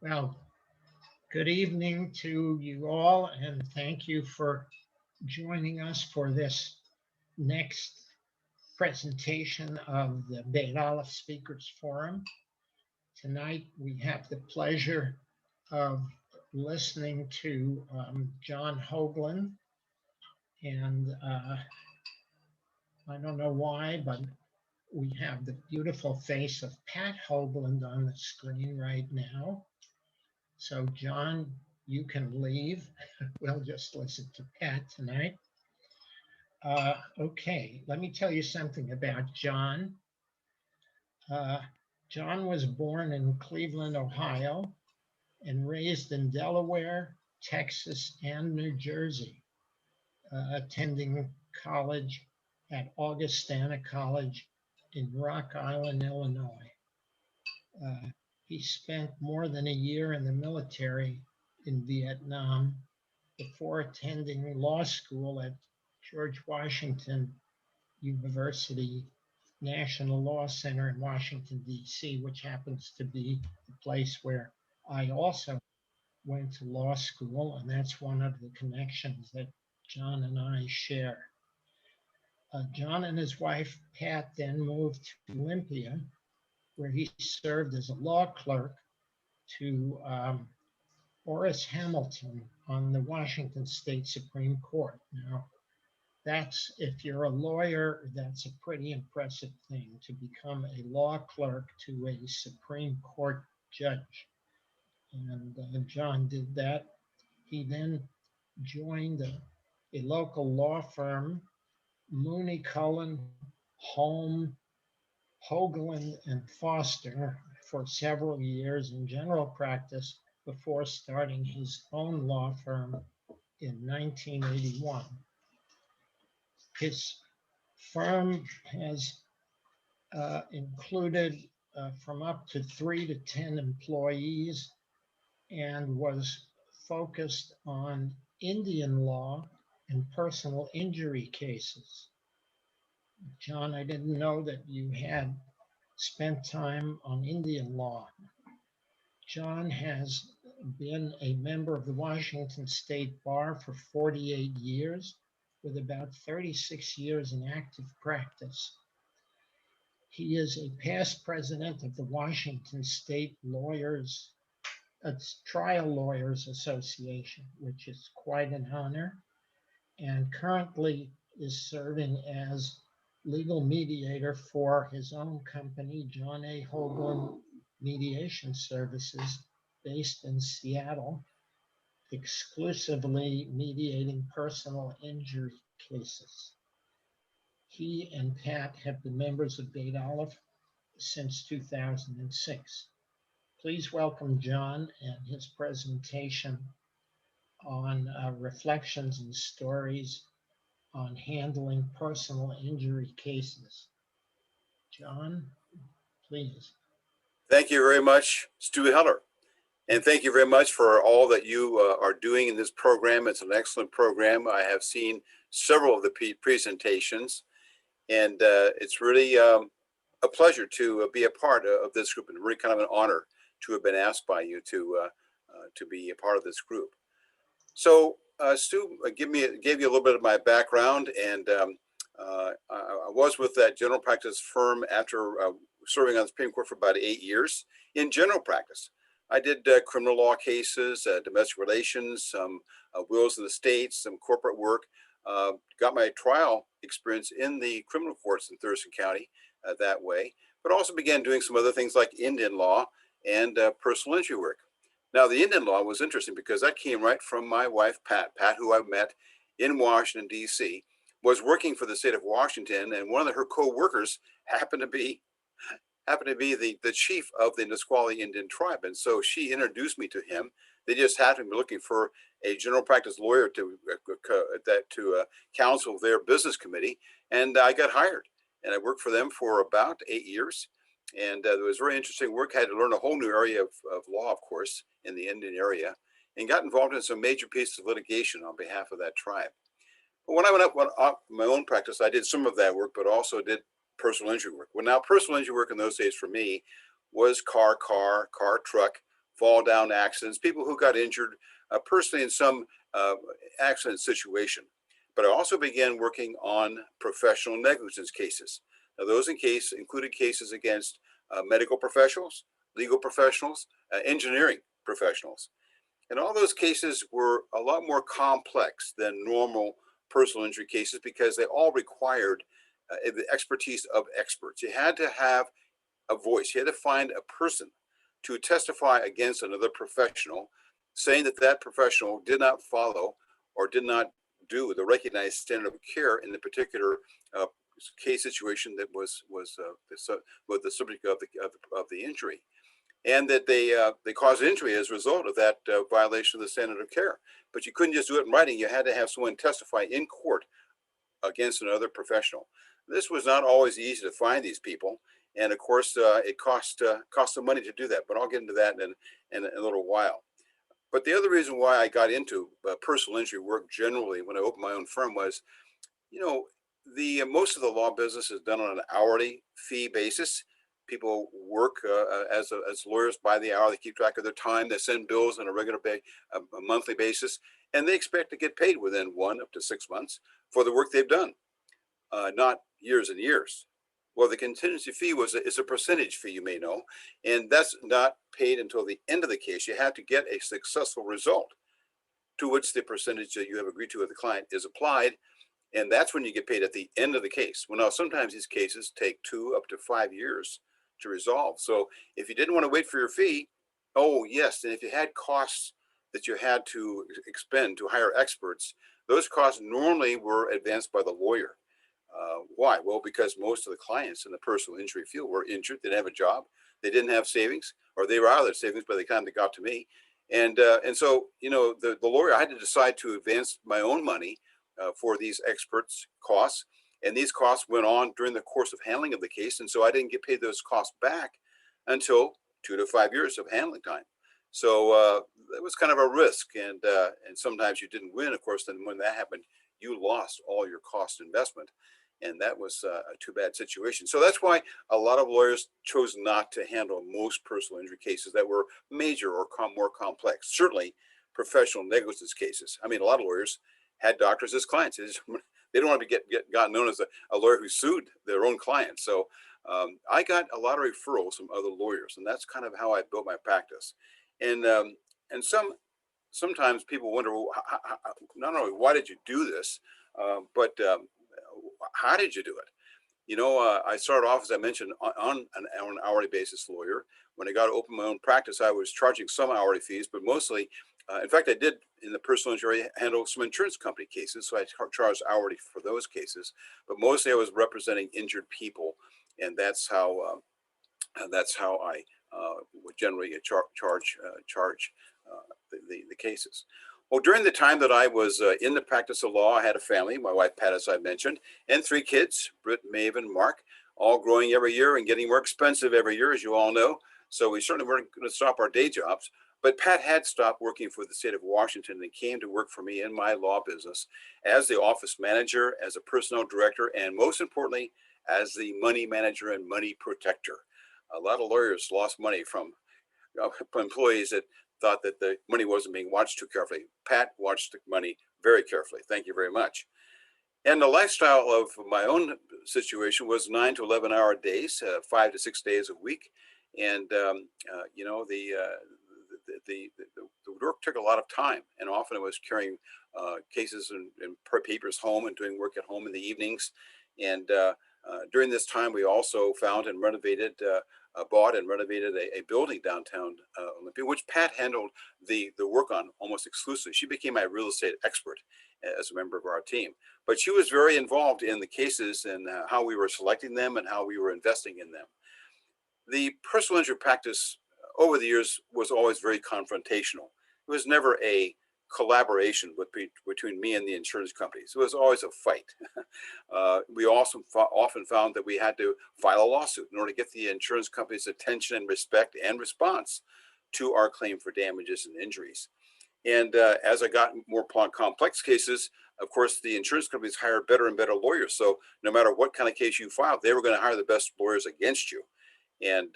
Well, good evening to you all, and thank you for joining us for this next presentation of the Beit Aleph Speakers Forum. Tonight, we have the pleasure of listening to John Hoglund, and I don't know why, but we have the beautiful face of Pat Hoglund on the screen right now. So, John, you can leave. We'll just listen to Pat tonight. Okay, let me tell you something about John. John was born in Cleveland, Ohio, and raised in Delaware, Texas, and New Jersey, attending college at Augustana College in Rock Island, Illinois. He spent more than a year in the military in Vietnam before attending law school at George Washington University National Law Center in Washington, D.C., which happens to be the place where I also went to law school, and that's one of the connections that John and I share. John and his wife, Pat, then moved to Olympia, where he served as a law clerk to Horace Hamilton on the Washington State Supreme Court. Now, that's, if you're a lawyer, that's a pretty impressive thing to become a law clerk to a Supreme Court judge. And John did that. He then joined a local law firm, Mooney Cullen, Holm, Hoglund, and Foster, for several years in general practice before starting his own law firm in 1981. His firm has included from up to 3 to 10 employees and was focused on Indian law and personal injury cases. John, I didn't know that you had spent time on Indian law. John has been a member of the Washington State Bar for 48 years, with about 36 years in active practice. He is a past president of the Washington State Trial Lawyers Association, which is quite an honor, and currently is serving as legal mediator for his own company, John A. Hoglund Mediation Services, based in Seattle, exclusively mediating personal injury cases. He and Pat have been members of Beit Aleph since 2006. Please welcome John and his presentation on reflections and stories on handling personal injury cases. John, please. Thank you very much, Stu Heller. And thank you very much for all that you are doing in this program. It's an excellent program. I have seen several of the presentations, and it's really a pleasure to be a part of this group, and really kind of an honor to have been asked by you to be a part of this group. So Stu gave you a little bit of my background, and I was with that general practice firm after serving on the Supreme Court for about 8 years in general practice. I did criminal law cases, domestic relations, some wills of the states, some corporate work. Got my trial experience in the criminal courts in Thurston County that way, but also began doing some other things like Indian law and personal injury work. Now, the Indian law was interesting because that came right from my wife, Pat, who I met in Washington, D.C., was working for the state of Washington, and one of her co-workers happened to be the chief of the Nisqually Indian tribe. And so she introduced me to him. They just happened to be looking for a general practice lawyer to counsel their business committee. And I got hired, and I worked for them for about 8 years. And it was very interesting work. I had to learn a whole new area of law, of course, in the Indian area, and got involved in some major pieces of litigation on behalf of that tribe. But when I went up my own practice, I did some of that work, but also did personal injury work. Well, now personal injury work in those days for me was car, truck, fall down accidents, people who got injured personally in some accident situation. But I also began working on professional negligence cases. Now, those included cases against medical professionals, legal professionals, engineering professionals. And all those cases were a lot more complex than normal personal injury cases because they all required the expertise of experts. You had to have a voice. You had to find a person to testify against another professional, saying that that professional did not follow or did not do the recognized standard of care in the particular case situation that was the subject of the injury, and that they caused injury as a result of that violation of the standard of care. But you couldn't just do it in writing. You had to have someone testify in court against another professional. This was not always easy to find these people, and of course, it cost some money to do that. But I'll get into that in a little while. But the other reason why I got into personal injury work generally when I opened my own firm was, you know, the most of the law business is done on an hourly fee basis. People work as lawyers by the hour. They keep track of their time. They send bills on a a monthly basis, and they expect to get paid within 1 up to 6 months for the work they've done, not years and years. Well, the contingency fee is a percentage fee, you may know, and that's not paid until the end of the case. You have to get a successful result to which the percentage that you have agreed to with the client is applied, and that's when you get paid at the end of the case. Well, now sometimes these cases take 2 up to 5 years to resolve. So if you didn't want to wait for your fee, oh yes, and if you had costs that you had to expend to hire experts, those costs normally were advanced by the lawyer. Why? Well, because most of the clients in the personal injury field were injured, they didn't have a job, they didn't have savings, or they were out of their savings by the time they got to me. And so, you know, the lawyer, I had to decide to advance my own money for these experts' costs. And these costs went on during the course of handling of the case. And so I didn't get paid those costs back until 2 to 5 years of handling time. So it was kind of a risk. And sometimes you didn't win, of course, then when that happened, you lost all your cost investment. And that was a too bad situation. So that's why a lot of lawyers chose not to handle most personal injury cases that were major or more complex. Certainly professional negligence cases. I mean, a lot of lawyers had doctors as clients. They don't want to get known as a lawyer who sued their own clients. So I got a lot of referrals from other lawyers, and that's kind of how I built my practice. And sometimes people wonder, well, not only why did you do this, but how did you do it? You know, I started off, as I mentioned, on an hourly basis lawyer. When I got to open my own practice, I was charging some hourly fees, but mostly, in fact, I did in the personal injury handle some insurance company cases, so I charged hourly for those cases. But mostly, I was representing injured people, and that's how I would generally charge the cases. Well, during the time that I was in the practice of law, I had a family, my wife Pat, as I mentioned, and 3 kids, Britt, Maeve, and Mark, all growing every year and getting more expensive every year, as you all know. So we certainly weren't going to stop our day jobs. But Pat had stopped working for the state of Washington and came to work for me in my law business as the office manager, as a personnel director, and most importantly, as the money manager and money protector. A lot of lawyers lost money from employees that thought that the money wasn't being watched too carefully. Pat watched the money very carefully. Thank you very much. And the lifestyle of my own situation was 9 to 11 hour days, 5 to 6 days a week. And, you know, the work took a lot of time, and often it was carrying cases and papers home and doing work at home in the evenings. And during this time, we also found and renovated, bought and renovated a building downtown Olympia, which Pat handled the work on almost exclusively. She became my real estate expert as a member of our team. But she was very involved in the cases and how we were selecting them and how we were investing in them. The personal injury practice over the years was always very confrontational. It was never a collaboration between me and the insurance companies. It was always a fight. We also often found that we had to file a lawsuit in order to get the insurance company's attention and respect and response to our claim for damages and injuries. And as I got more complex cases, of course, the insurance companies hired better and better lawyers. So no matter what kind of case you filed, they were going to hire the best lawyers against you. And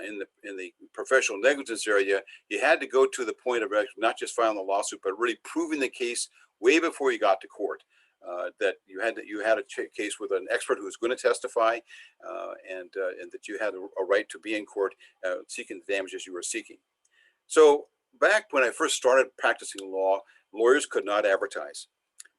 in the professional negligence area, you had to go to the point of not just filing the lawsuit, but really proving the case way before you got to court. That you had a case with an expert who was going to testify, and that you had a right to be in court seeking the damages you were seeking. So back when I first started practicing law, lawyers could not advertise.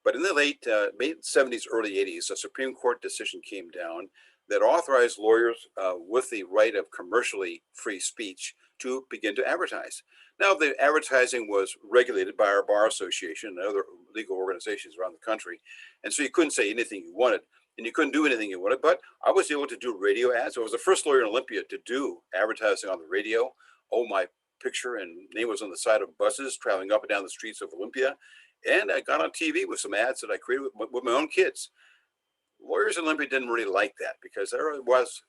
But in the late 70s, early 80s, a Supreme Court decision came down that authorized lawyers with the right of commercially free speech to begin to advertise. Now, the advertising was regulated by our Bar Association and other legal organizations around the country. And so you couldn't say anything you wanted, and you couldn't do anything you wanted. But I was able to do radio ads. I was the first lawyer in Olympia to do advertising on the radio. Oh, my picture and name was on the side of buses traveling up and down the streets of Olympia. And I got on TV with some ads that I created with my own kids. Lawyers in Olympia didn't really like that because there was,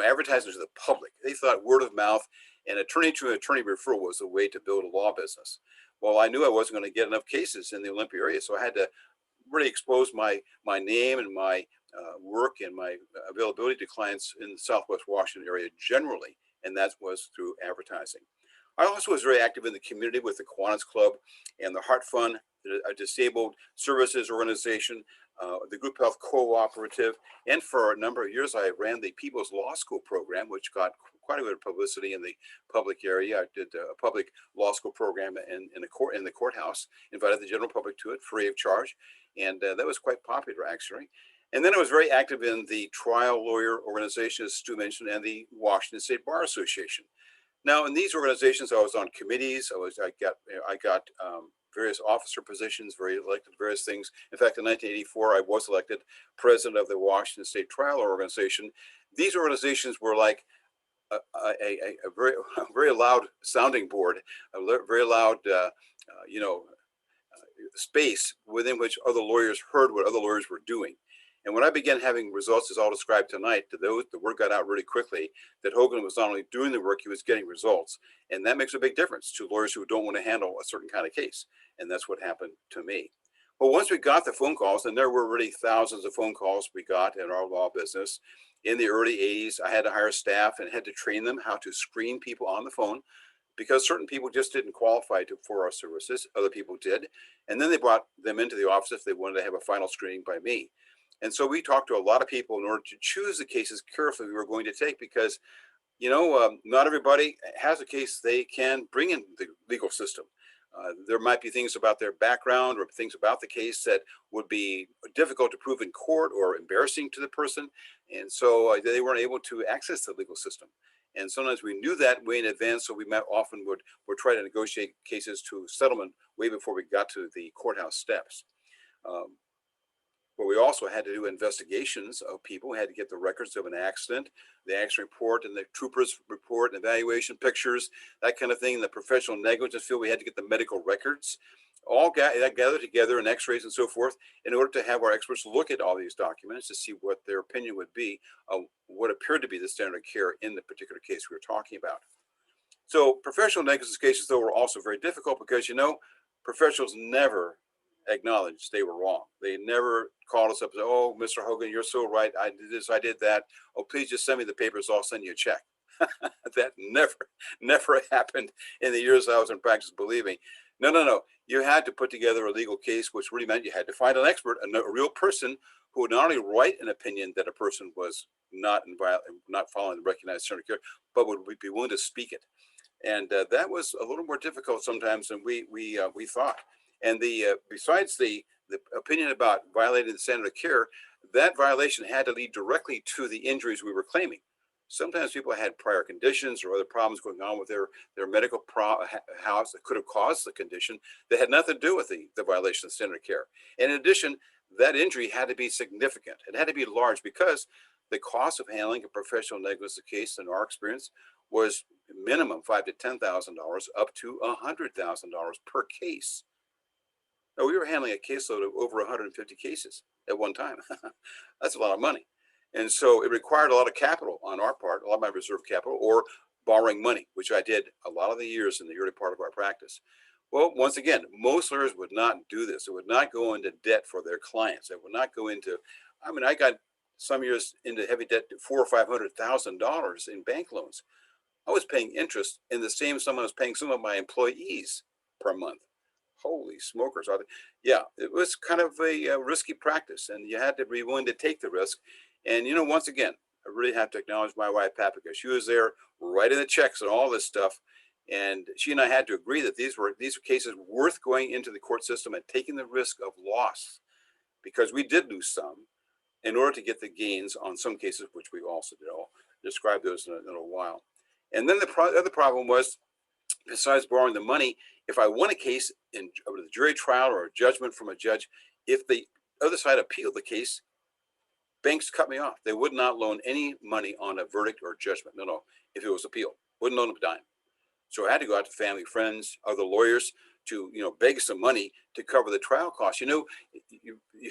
advertising to the public. They thought word of mouth and attorney to attorney referral was the way to build a law business. Well, I knew I wasn't going to get enough cases in the Olympia area, so I had to really expose my name and my work and my availability to clients in the Southwest Washington area generally, and that was through advertising. I also was very active in the community with the Kiwanis Club and the Heart Fund, a disabled services organization, the Group Health Cooperative, and for a number of years I ran the People's Law School program, which got quite a bit of publicity in the public area. I did a public law school program in the courthouse, invited the general public to it free of charge, and that was quite popular actually. And then I was very active in the trial lawyer organization, as Stu mentioned, and the Washington State Bar Association. Now, in these organizations, I was on committees. I got various officer positions, elected various things. In fact, in 1984, I was elected president of the Washington State Trial Organization. These organizations were like a very loud sounding board, a very loud, space within which other lawyers heard what other lawyers were doing. And when I began having results, as I'll describe tonight, the word got out really quickly that Hoglund was not only doing the work, he was getting results. And that makes a big difference to lawyers who don't want to handle a certain kind of case. And that's what happened to me. Well, once we got the phone calls, and there were really thousands of phone calls we got in our law business. In the early 80s, I had to hire staff and had to train them how to screen people on the phone, because certain people just didn't qualify for our services. Other people did. And then they brought them into the office if they wanted to have a final screening by me. And so we talked to a lot of people in order to choose the cases carefully we were going to take, because, not everybody has a case they can bring in the legal system. There might be things about their background or things about the case that would be difficult to prove in court or embarrassing to the person. And so they weren't able to access the legal system. And sometimes we knew that way in advance, so we often would try to negotiate cases to settlement way before we got to the courthouse steps. But we also had to do investigations of people. We had to get the records of an accident, the accident report and the trooper's report, and evaluation pictures, that kind of thing. In the professional negligence field, we had to get the medical records, all gathered together, and x-rays and so forth, in order to have our experts look at all these documents to see what their opinion would be of what appeared to be the standard of care in the particular case we were talking about. So professional negligence cases, though, were also very difficult because, professionals never acknowledged they were wrong. They never called us up and said, "Oh, Mr. Hogan, you're so right. I did this, I did that. Oh, please just send me the papers. I'll send you a check." That never happened in the years I was in practice, believe me. No. You had to put together a legal case, which really meant you had to find an expert, a real person who would not only write an opinion that a person was not following the recognized standard of care, but would be willing to speak it. And that was a little more difficult sometimes than we thought. And besides the opinion about violating the standard of care, that violation had to lead directly to the injuries we were claiming. Sometimes people had prior conditions or other problems going on with their medical house that could have caused the condition that had nothing to do with the violation of standard of care. And in addition, that injury had to be significant. It had to be large, because the cost of handling a professional negligence case, in our experience, was minimum $5,000 to $10,000 up to $100,000 per case. Now, we were handling a caseload of over 150 cases at one time. That's a lot of money. And so it required a lot of capital on our part, a lot of my reserve capital, or borrowing money, which I did a lot of the years in the early part of our practice. Well, once again, most lawyers would not do this. They would not go into debt for their clients. They would not go into, I got some years into heavy debt to $400,000 or $500,000 in bank loans. I was paying interest in the same sum I was paying some of my employees per month. Holy smokers. Yeah, it was kind of a risky practice, and you had to be willing to take the risk. And, once again, I really have to acknowledge my wife, Pat, because she was there writing the checks and all this stuff. And she and I had to agree that these were cases worth going into the court system and taking the risk of loss, because we did lose some in order to get the gains on some cases, which we also did. I'll describe those in a little while. And then the other problem was, besides borrowing the money, if I won a case in a jury trial or a judgment from a judge, if the other side appealed the case, banks cut me off. They would not loan any money on a verdict or judgment. No, if it was appealed, wouldn't loan them a dime. So I had to go out to family, friends, other lawyers to, beg some money to cover the trial costs. You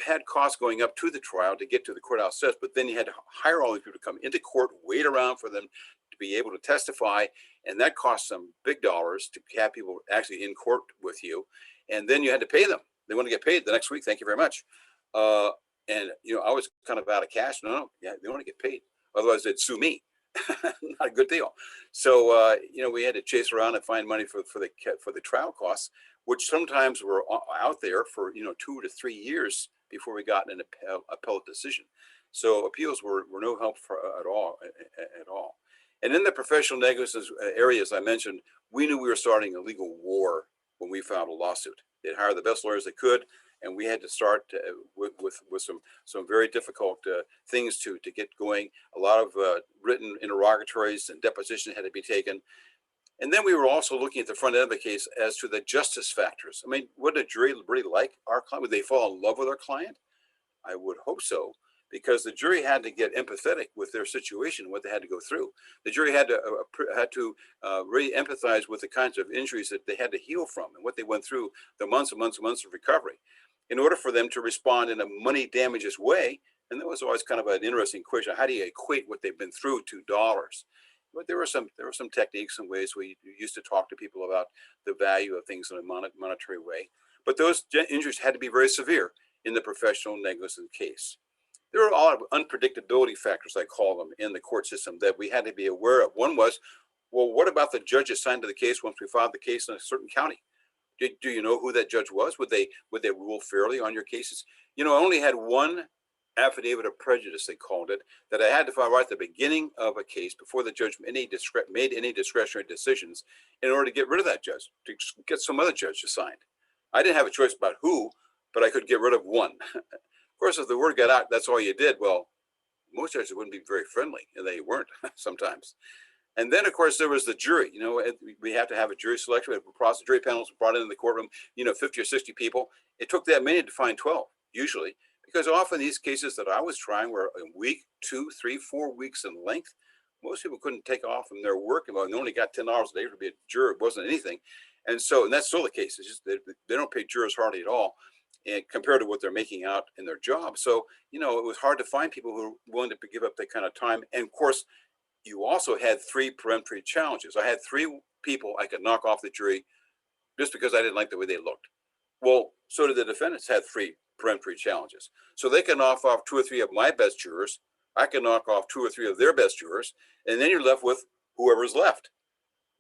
had costs going up to the trial to get to the courthouse steps, but then you had to hire all these people to come into court, wait around for them to be able to testify, and that cost some big dollars to have people actually in court with you. And then you had to pay them. They want to get paid the next week. Thank you very much. And I was kind of out of cash. No, yeah, they want to get paid. Otherwise, they'd sue me. Not a good deal. So we had to chase around and find money for the trial costs, which sometimes were out there for 2 to 3 years before we got an appellate decision. So appeals were no help at all. And in the professional negligence areas I mentioned, we knew we were starting a legal war when we filed a lawsuit. They'd hire the best lawyers they could, and we had to start with some very difficult things to get going. A lot of written interrogatories and depositions had to be taken. And then we were also looking at the front end of the case as to the justice factors. I mean, would a jury really like our client? Would they fall in love with our client? I would hope so, because the jury had to get empathetic with their situation, what they had to go through. The jury had to really empathize with the kinds of injuries that they had to heal from and what they went through, the months and months and months of recovery, in order for them to respond in a money damages way. And that was always kind of an interesting question. How do you equate what they've been through to dollars? But there were some techniques and ways we used to talk to people about the value of things in a monetary way. But those injuries had to be very severe in the professional negligence case. There are a lot of unpredictability factors, I call them, in the court system that we had to be aware of. One was, well, what about the judge assigned to the case once we filed the case in a certain county? Do you know who that judge was? Would they rule fairly on your cases? I only had one affidavit of prejudice, they called it, that I had to file right at the beginning of a case before the judge made any discretionary decisions in order to get rid of that judge, to get some other judge assigned. I didn't have a choice about who, but I could get rid of one. Of course, if the word got out, that's all you did. Well, most judges wouldn't be very friendly, and they weren't sometimes. And then, of course, there was the jury. We have to have a jury selection. The jury panels brought into the courtroom, 50 or 60 people. It took that many to find 12, usually, because often these cases that I was trying were a week, 2, 3, 4 weeks in length. Most people couldn't take off from their work, and they only got 10 hours a day to be a juror. It wasn't anything. And that's still the case. It's just they don't pay jurors hardly at all, and compared to what they're making out in their job. So, it was hard to find people who were willing to give up that kind of time. And of course, you also had 3 peremptory challenges. I had 3 people I could knock off the jury just because I didn't like the way they looked. Well, so did the defendants had 3 peremptory challenges. So they can knock off 2 or 3 of my best jurors. I can knock off 2 or 3 of their best jurors. And then you're left with whoever's left.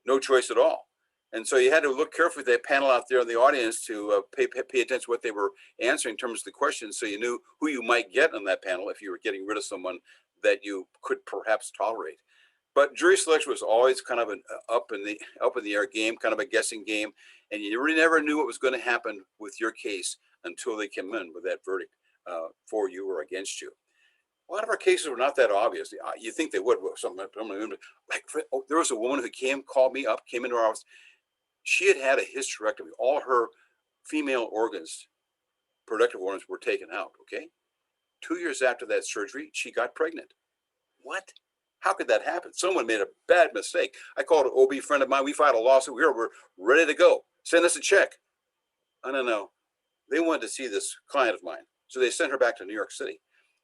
No choice at all. And so you had to look carefully at that panel out there in the audience to pay attention to what they were answering in terms of the questions, so you knew who you might get on that panel if you were getting rid of someone that you could perhaps tolerate. But jury selection was always kind of an up in the air game, kind of a guessing game, and you really never knew what was going to happen with your case until they came in with that verdict for you or against you. A lot of our cases were not that obvious. You think they would. There was a woman who called me up, came into our office. She had a hysterectomy. All her female organs, productive organs, were taken out. Okay, 2 years after that surgery, she got pregnant. What? How could that happen? Someone made a bad mistake. I called an OB friend of mine. We filed a lawsuit. We were ready to go. Send us a check. I don't know. They wanted to see this client of mine, so they sent her back to New York City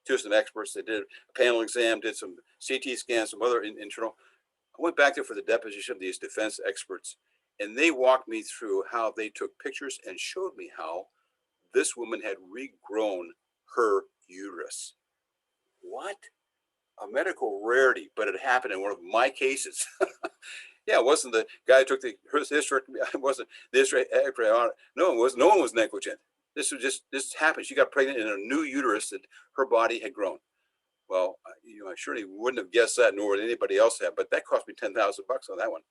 to some experts. They did a panel exam, did some CT scans, some other internal. I went back there for the deposition of these defense experts, and they walked me through how they took pictures and showed me how this woman had regrown her uterus. What? A medical rarity, but it happened in one of my cases. Yeah, it wasn't the guy who took the hysterectomy. It wasn't the hysterectomy on it. No, it was. No one was negligent. This happened. She got pregnant in a new uterus that her body had grown. Well, I surely wouldn't have guessed that, nor would anybody else have. But that cost me $10,000 on that one,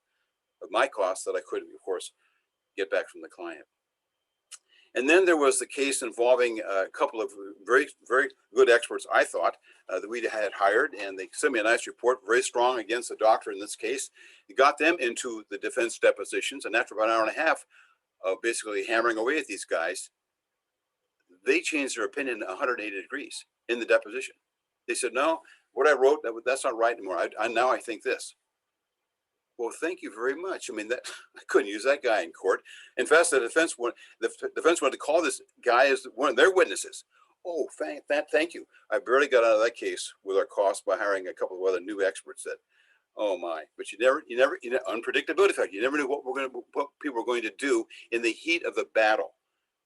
of my costs that I could, of course, get back from the client. And then there was the case involving a couple of very, very good experts, I thought, that we had hired, and they sent me a nice report, very strong against the doctor in this case. It got them into the defense depositions, and after about an hour and a half of basically hammering away at these guys, they changed their opinion 180 degrees in the deposition. They said, no, what I wrote, that's not right anymore. Now I think this. Well, thank you very much. I mean, that I couldn't use that guy in court. In fact, the defense wanted to call this guy as one of their witnesses. Oh, thank you. I barely got out of that case with our costs by hiring a couple of other new experts. That, oh my! But you never, unpredictability factor. You never knew what people were going to do in the heat of the battle,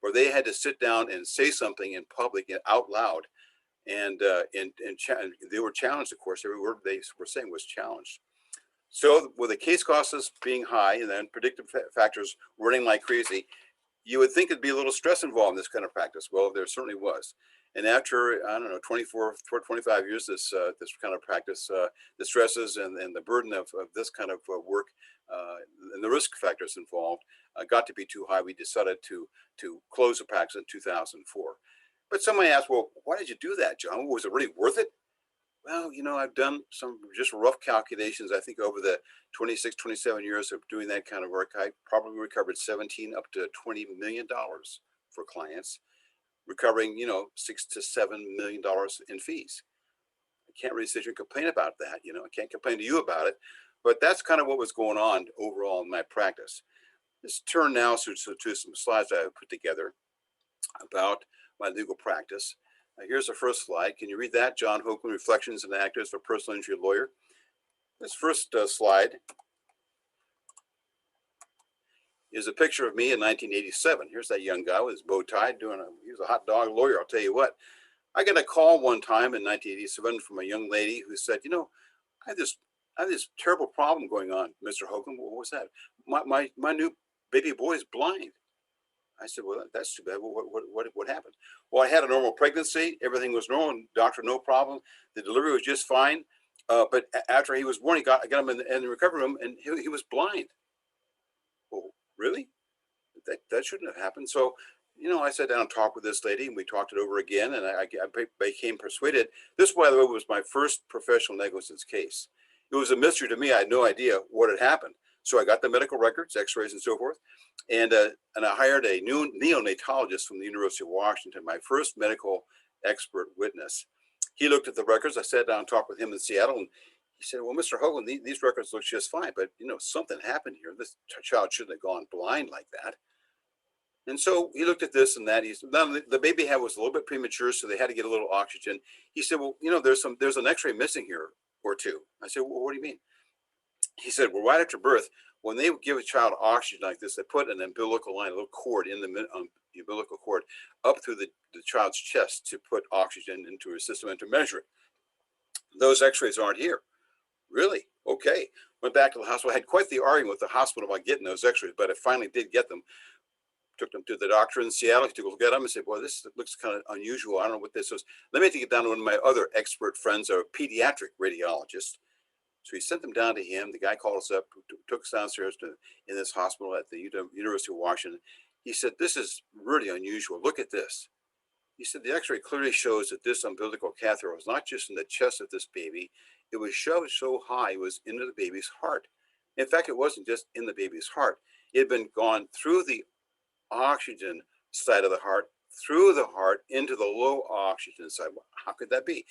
where they had to sit down and say something in public and out loud, and they were challenged. Of course, every word they were saying was challenged. So with the case costs being high and then predictive factors running like crazy, you would think it'd be a little stress involved in this kind of practice. Well, there certainly was. And after, I don't know, 25 years, this kind of practice, the stresses and the burden of this kind of work and the risk factors involved got to be too high. We decided to close the practice in 2004. But somebody asked, well, why did you do that, John? Was it really worth it? Well, I've done some just rough calculations. I think over the 26, 27 years of doing that kind of work, I probably recovered 17 up to $20 million for clients, recovering, $6 to $7 million in fees. I can't really sit here and complain about that. I can't complain to you about it, but that's kind of what was going on overall in my practice. Let's turn now to some slides I put together about my legal practice. Here's the first slide. Can you read that? John Hoglund, Reflections and Anecdotes for Personal Injury Lawyer. This first slide is a picture of me in 1987. Here's that young guy with his bow tie he was a hot dog lawyer, I'll tell you what. I got a call one time in 1987 from a young lady who said, I have this terrible problem going on, Mr. Hoglund. What was that? My new baby boy is blind. I said, well, that's too bad. What happened? Well, I had a normal pregnancy. Everything was normal. Doctor, no problem. The delivery was just fine. But after he was born, I got him in the recovery room, and he was blind. Well, really? That shouldn't have happened. So, I sat down and talked with this lady, and we talked it over again, and I became persuaded. This, by the way, was my first professional negligence case. It was a mystery to me. I had no idea what had happened. So I got the medical records, x-rays and so forth, and I hired a new neonatologist from the University of Washington, my first medical expert witness. He looked at the records. I sat down and talked with him in Seattle, and he said, well, Mr. Hoglund, these records look just fine, but, something happened here. This child shouldn't have gone blind like that. And so he looked at this and that. He said, the baby head was a little bit premature, so they had to get a little oxygen. He said, well, there's an x-ray missing here or two. I said, well, what do you mean? He said, well, right after birth, when they give a child oxygen like this, they put an umbilical line, a little cord in the umbilical cord up through the child's chest to put oxygen into her system and to measure it. Those x-rays aren't here. Really? Okay. Went back to the hospital. I had quite the argument with the hospital about getting those x-rays, but I finally did get them. Took them to the doctor in Seattle. He took a look at them and said, boy, this looks kind of unusual. I don't know what this is. Let me take it down to one of my other expert friends, a pediatric radiologist. So he sent them down to him. The guy called us up, took us downstairs in this hospital at the University of Washington. He said, this is really unusual. Look at this. He said, the x-ray clearly shows that this umbilical catheter was not just in the chest of this baby. It was shoved so high it was into the baby's heart. In fact, it wasn't just in the baby's heart. It had been gone through the oxygen side of the heart, through the heart, into the low oxygen side. How could that be?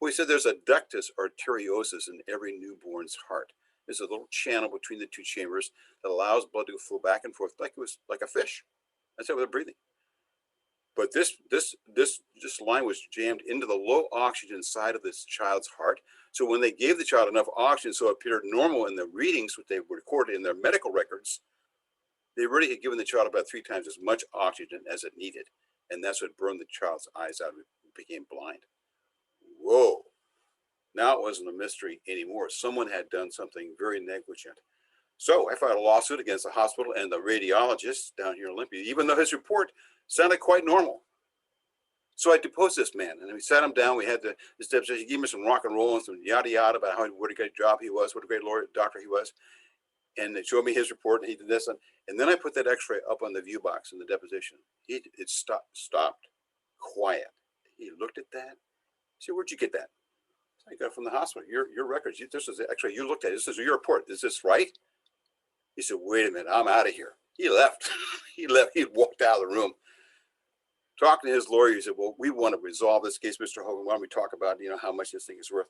Well, he said there's a ductus arteriosus in every newborn's heart. There's a little channel between the two chambers that allows blood to flow back and forth like it was like a fish. That's how they're breathing. But this line was jammed into the low oxygen side of this child's heart. So when they gave the child enough oxygen so it appeared normal in the readings, which they recorded in their medical records, they really had given the child about 3 times as much oxygen as it needed. And that's what burned the child's eyes out and became blind. Whoa. Now it wasn't a mystery anymore. Someone had done something very negligent. So I filed a lawsuit against the hospital and the radiologist down here in Olympia, even though his report sounded quite normal. So I deposed this man, and we sat him down. We had this deposition. He gave me some rock and roll and some yada yada about what a great job he was, what a great lawyer, doctor he was. And they showed me his report, and he did this. And then I put that x-ray up on the view box in the deposition. It stopped, quiet. He looked at that. He said, "Where'd you get that?" I got it from the hospital. Your records. This is the x-ray you looked at. This is your report. Is this right? He said, "Wait a minute. I'm out of here." He left. He left. He walked out of the room. Talking to his lawyer, he said, "Well, we want to resolve this case, Mr. Hoglund. Why don't we talk about, how much this thing is worth?"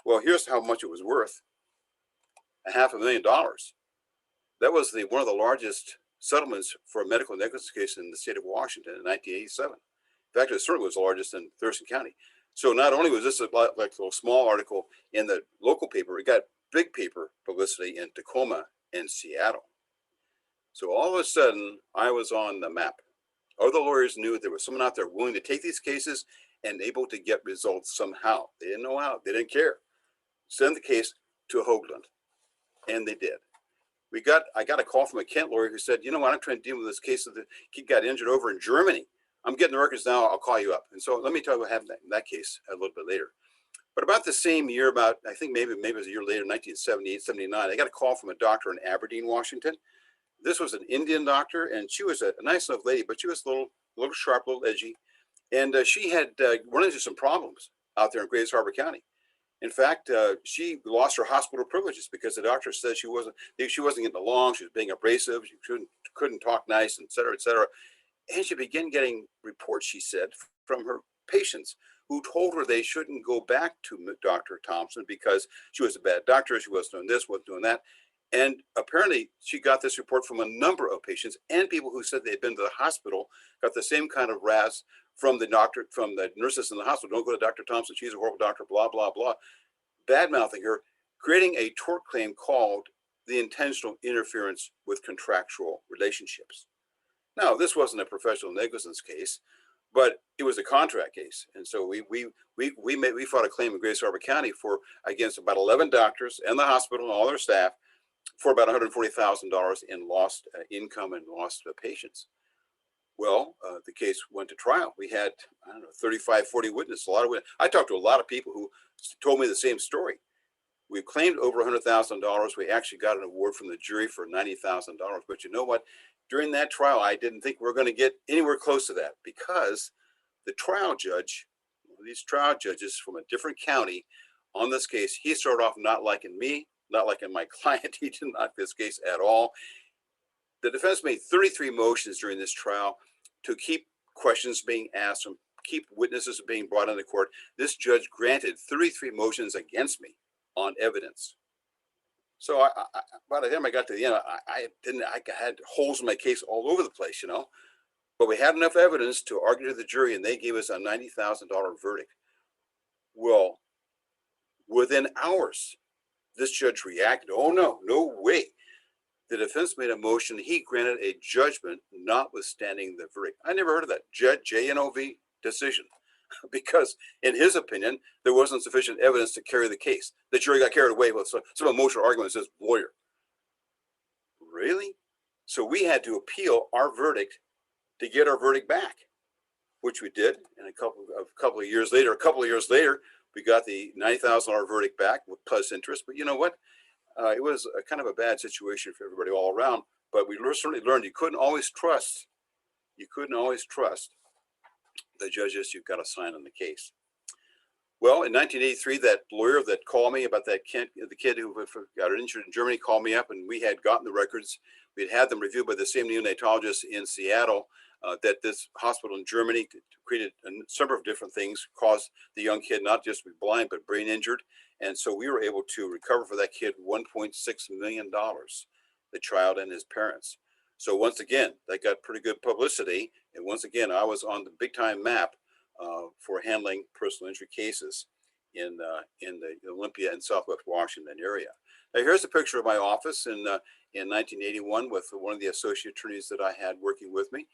Well, here's how much it was worth. $500,000. That was one of the largest settlements for a medical negligence case in the state of Washington in 1987. In fact, it certainly was the largest in Thurston County. So not only was this like a little small article in the local paper, it got big paper publicity in Tacoma and Seattle. So all of a sudden, I was on the map. Other lawyers knew there was someone out there willing to take these cases and able to get results somehow. They didn't know how. They didn't care. Send the case to Hoglund, and they did. I got a call from a Kent lawyer who said, "You know what? I'm trying to deal with this case of the kid got injured over in Germany. I'm getting the records now. I'll call you up." And so let me tell you what happened in that case a little bit later. But about the same year, I think maybe it was a year later, 1978, 79, I got a call from a doctor in Aberdeen, Washington. This was an Indian doctor, and she was a nice enough lady, but she was a little sharp, a little edgy. And she had run into some problems out there in Grays Harbor County. In fact, she lost her hospital privileges because the doctor said she wasn't getting along. She was being abrasive. She couldn't talk nice, et cetera, et cetera. And she began getting reports, she said, from her patients who told her they shouldn't go back to Dr. Thompson because she was a bad doctor. She wasn't doing this, wasn't doing that. And apparently she got this report from a number of patients and people who said they had been to the hospital, got the same kind of razz from the doctor, from the nurses in the hospital. "Don't go to Dr. Thompson. She's a horrible doctor," blah, blah, blah. Bad-mouthing her, creating a tort claim called the intentional interference with contractual relationships. Now, this wasn't a professional negligence case, but it was a contract case. And so we fought a claim in Grays Harbor County against about 11 doctors and the hospital and all their staff for about $140,000 in lost income and lost patients. Well, the case went to trial. We had, 35, 40 witnesses, a lot of witnesses. I talked to a lot of people who told me the same story. We claimed over $100,000. We actually got an award from the jury for $90,000. But you know what? During that trial, I didn't think we were going to get anywhere close to that because the trial judge, one of these trial judges from a different county on this case, he started off not liking me, not liking my client. He didn't like this case at all. The defense made 33 motions during this trial to keep questions being asked and keep witnesses being brought into court. This judge granted 33 motions against me on evidence. So by the time I got to the end, I had holes in my case all over the place, but we had enough evidence to argue to the jury, and they gave us a $90,000 verdict. Well, within hours, this judge reacted. "Oh, no way." The defense made a motion. He granted a judgment notwithstanding the verdict. I never heard of that. JNOV decision. Because in his opinion, there wasn't sufficient evidence to carry the case. The jury got carried away with some emotional arguments as lawyer. Really? So we had to appeal our verdict to get our verdict back, which we did. And a couple of years later, we got the $90,000 verdict back with plus interest. But you know what? It was a kind of a bad situation for everybody all around, but we certainly learned you couldn't always trust the judges you've got to sign on the case. Well, in 1983, that lawyer that called me about the kid who got injured in Germany called me up, and we had gotten the records. We'd had them reviewed by the same neonatologist in Seattle, that this hospital in Germany created a number of different things, caused the young kid not just to be blind, but brain injured. And so we were able to recover for that kid $1.6 million, the child and his parents. So once again, that got pretty good publicity. And once again, I was on the big time map for handling personal injury cases in the Olympia and Southwest Washington area. Now here's a picture of my office in 1981 with one of the associate attorneys that I had working with me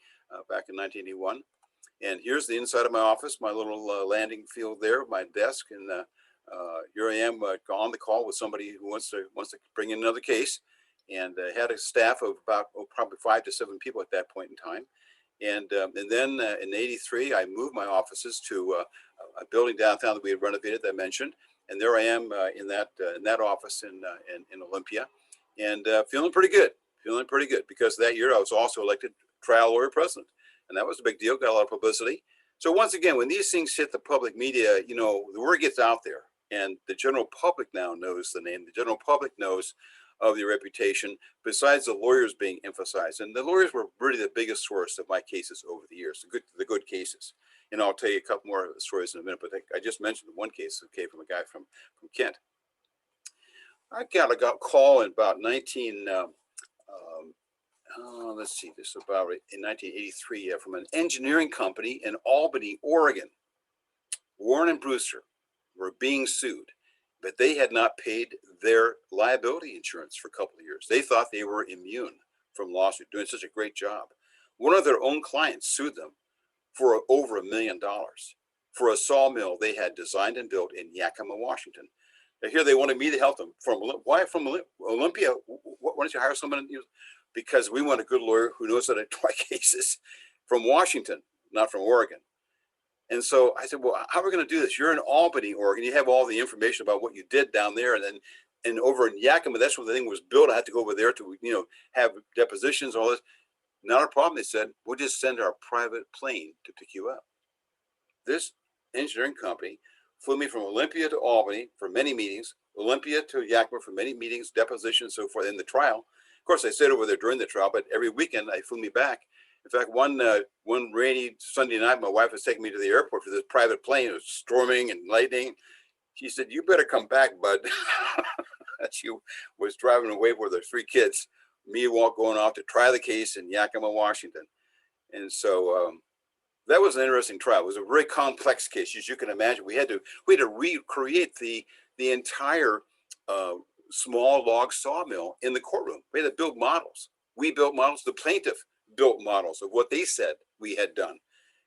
back in 1981. And here's the inside of my office, my little landing field there, my desk, and here I am on the call with somebody who wants to bring in another case. and had a staff of about probably 5 to 7 people at that point in time. And then in '83, I moved my offices to a building downtown that we had renovated that I mentioned. And there I am in that office in Olympia, and feeling pretty good, because that year I was also elected trial lawyer president, and that was a big deal. Got a lot of publicity. So once again, when these things hit the public media, you know, the word gets out there, and the general public now knows the name. The general public knows of the reputation, besides the lawyers being emphasized. And the lawyers were really the biggest source of my cases over the years, the good cases. And I'll tell you a couple more stories in a minute, but I just mentioned one case that came from a guy from Kent. I got a call in about let's see, this is about in 1983 from an engineering company in Albany, Oregon. Warren and Brewster were being sued, but they had not paid their liability insurance for a couple of years. They thought they were immune from lawsuit, doing such a great job. One of their own clients sued them for over $1 million for a sawmill they had designed and built in Yakima, Washington. And here they wanted me to help them. Why from Olympia? Why don't you hire someone? Because we want a good lawyer who knows how to try cases from Washington, not from Oregon. And so I said, well, how are we going to do this? You're in Albany, Oregon. You have all the information about what you did down there. And over in Yakima, that's where the thing was built. I had to go over there to, have depositions, all this. Not a problem. They said, we'll just send our private plane to pick you up. This engineering company flew me from Olympia to Albany for many meetings, Olympia to Yakima for many meetings, depositions, so forth, in the trial. Of course, I stayed over there during the trial, but every weekend they flew me back. In fact, one rainy Sunday night, my wife was taking me to the airport for this private plane. It was storming and lightning. She said, "You better come back, bud." She was driving away with her 3 kids. Me going off to try the case in Yakima, Washington. And so that was an interesting trial. It was a very complex case, as you can imagine. We had to recreate the entire small log sawmill in the courtroom. We had to build models. We built models. The plaintiff built models of what they said we had done,